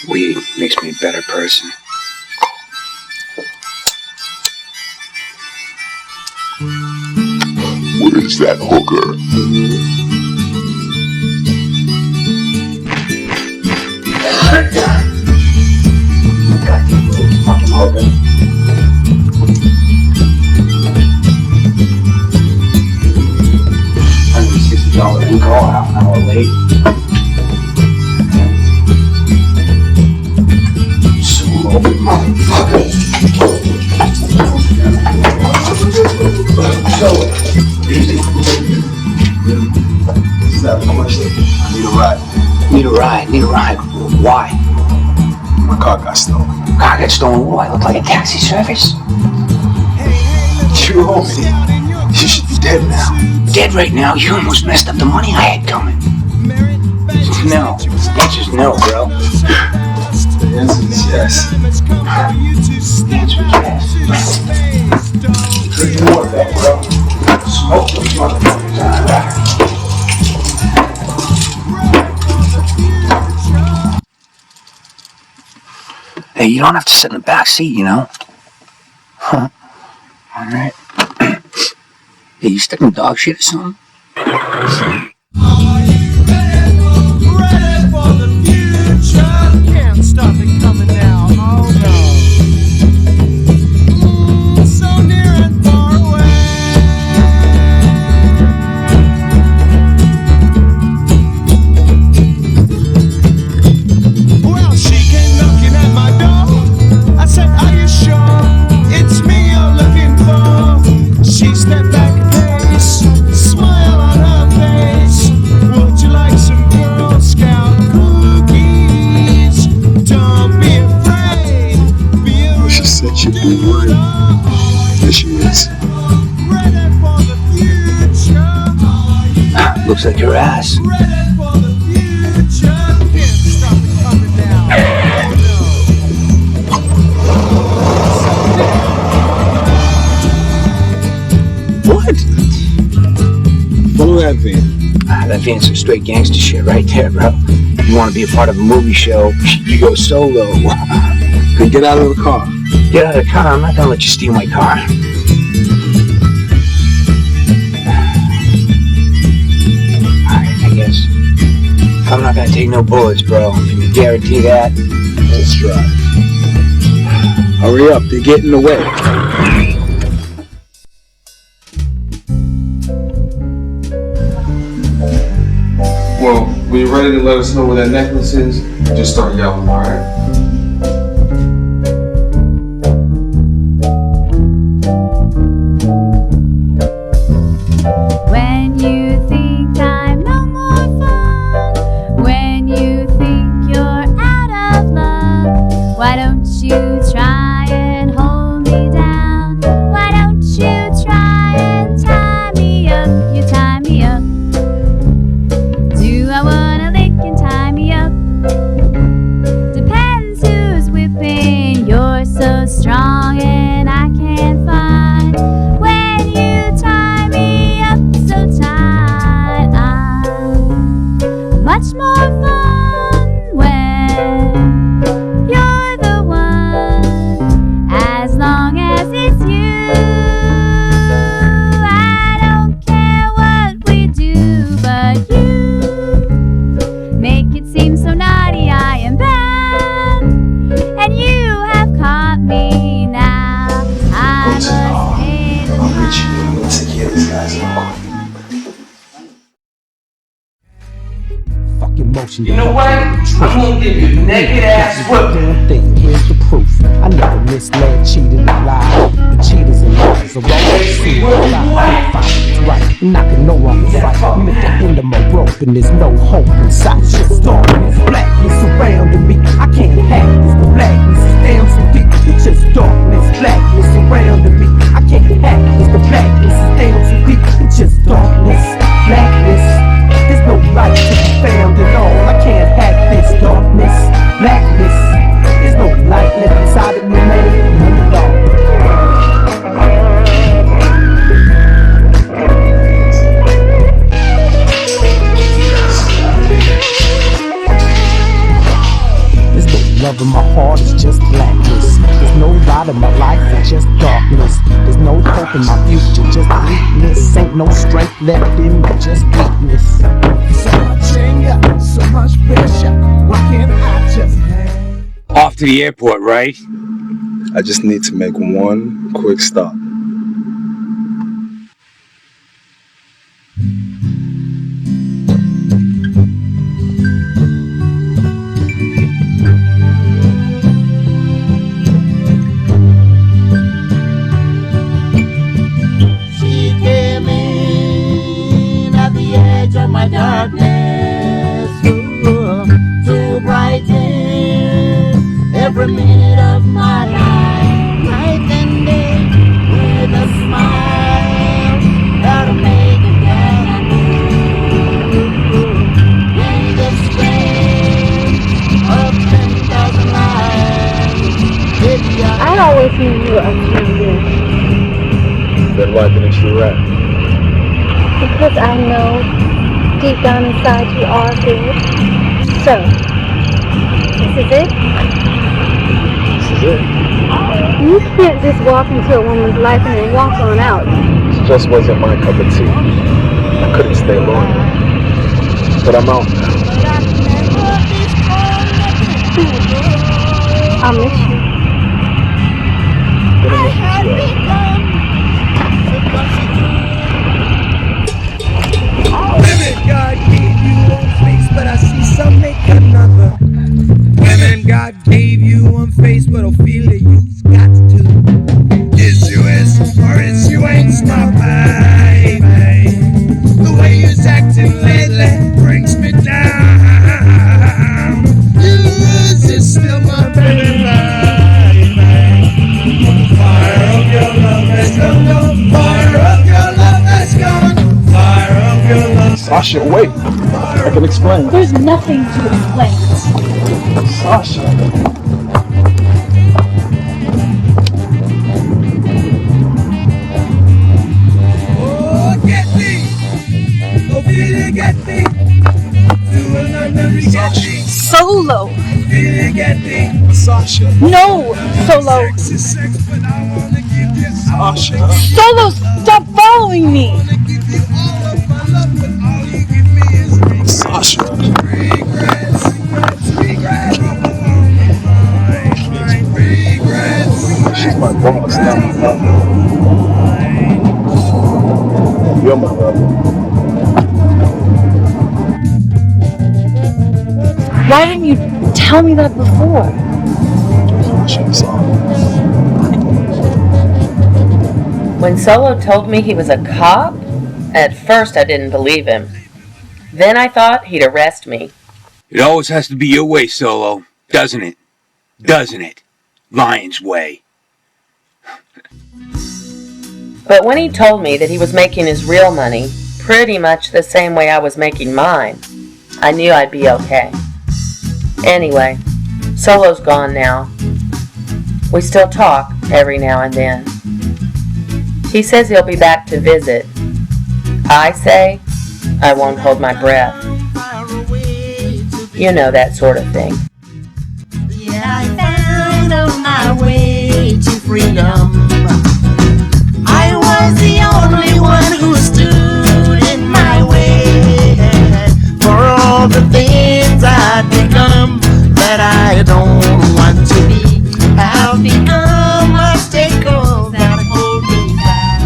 Weed makes me a better person. Where's that hooker? Fucking hooker. $160 in call, half an hour late. Stupid motherfucker. Just have a question. I need a ride. Need a ride? Need a ride? Why? My car got stolen. Car got stolen? What? I look like a taxi service? You owe me. You should be dead now. Dead right now? You almost messed up the money I had coming. No. The answer's no, bro. The answer is yes. The answer is yes. Drink more of that, bro. Smoke those motherfuckers. Hey, you don't have to sit in the back seat, you know? Huh. All right. Hey, you sticking dog shit or something? Can't stop it coming now, oh no. So near and far away. Well, she came knocking at my door. I said, are you sure it's me you're looking for? She stepped back a pace, smile on her face. Would you like some Girl Scout cookies? Don't be afraid. She said she'd be one. There she is. Looks like your ass. What? Follow that van. That van's some straight gangster shit right there, bro. You want to be a part of a movie show, you go solo. Then get out of the car. Get out of the car. I'm not gonna let you steal my car. Alright, I guess. I'm not gonna take no bullets, bro. Can you guarantee that? Let's try. Hurry up, they're getting in the way. Well, when you're ready to let us know where that necklace is, just start yelling, alright? When you think I'm no more fun, when you think you're out of love, why don't you try and hold me down? Why don't you try and tie me up? You tie me up. Do I wanna lick and tie me up? Depends who's whipping. You're so strong and I can't find when you tie me up so tight. I'm much more fun when you're the one, as long as it's you. I don't care what we do, but you make it seem so naughty. I am bad, and you have caught me now. I must pay the I'll reach you and we'll take care of these guys real quick. Emotion. You know what? I'm gonna give you naked ass whooping. Damn thing, here's the proof. I never misled, cheated, and lied. The cheaters and lies are always seen. Right, and I can no longer fight. I'm at the end of my rope and there's no hope inside. Just darkness, blackness surrounding me. I can't hack this. The blackness is damn so deep. It's just darkness, blackness surrounding me. I can't hack this. The blackness is damn so deep. It's just darkness, blackness. There's no light to be found at all. I can't hack this darkness, blackness. There's no light left inside of me, man. None at all. There's no love in my heart, it's just blackness. There's no light in my life, it's just darkness. There's no hope in my future, just weakness. Ain't no strength left in me, just weakness. So much anger, so much pressure. Why can't I just hang? Off to the airport, right? I just need to make one quick stop. She came in at the edge of my darkness, ooh, to brighten every minute of my life, night and day, with a smile that'll make it better. In the strength of 10,000 lives, baby, I always knew you were up to no good. Then why didn't you rap? Because I know deep down inside you are good. So, this is it? This is it. You can't just walk into a woman's life and then walk on out. It just wasn't my cup of tea. I couldn't stay longer. But I'm out now. I'll miss you. Gonna miss you too. Women, God gave you one face, but I see some make another. Women, God gave you one face, but I feel that you've got to. Is you is, or is you ain't my baby. The way you're acting lately brings me down. You is still my baby. Fire of your love has gone, fire of your love has gone, fire of your love. Sasha, wait. I can explain. There's nothing to explain. Sasha. Oh, get me. Oh, feel it, get me. Do another, get me. Solo. Feel it, get me. No, Solo. Sasha. Solo, stop following me. Sasha. She's my boss now. You're my brother. Why didn't you tell me that before? I should have saw. When Solo told me he was a cop, at first I didn't believe him. Then I thought he'd arrest me. It always has to be your way, Solo, doesn't it? Doesn't it? Lion's way. But when he told me that he was making his real money pretty much the same way I was making mine, I knew I'd be okay. Anyway, Solo's gone now. We still talk every now and then. He says he'll be back to visit. I say I won't hold my breath. You know that sort of thing. Yeah, I found on my way to freedom. I was the only one who stood in my way for all the things I'd become that I don't want to be. Have become obstacles that hold me back.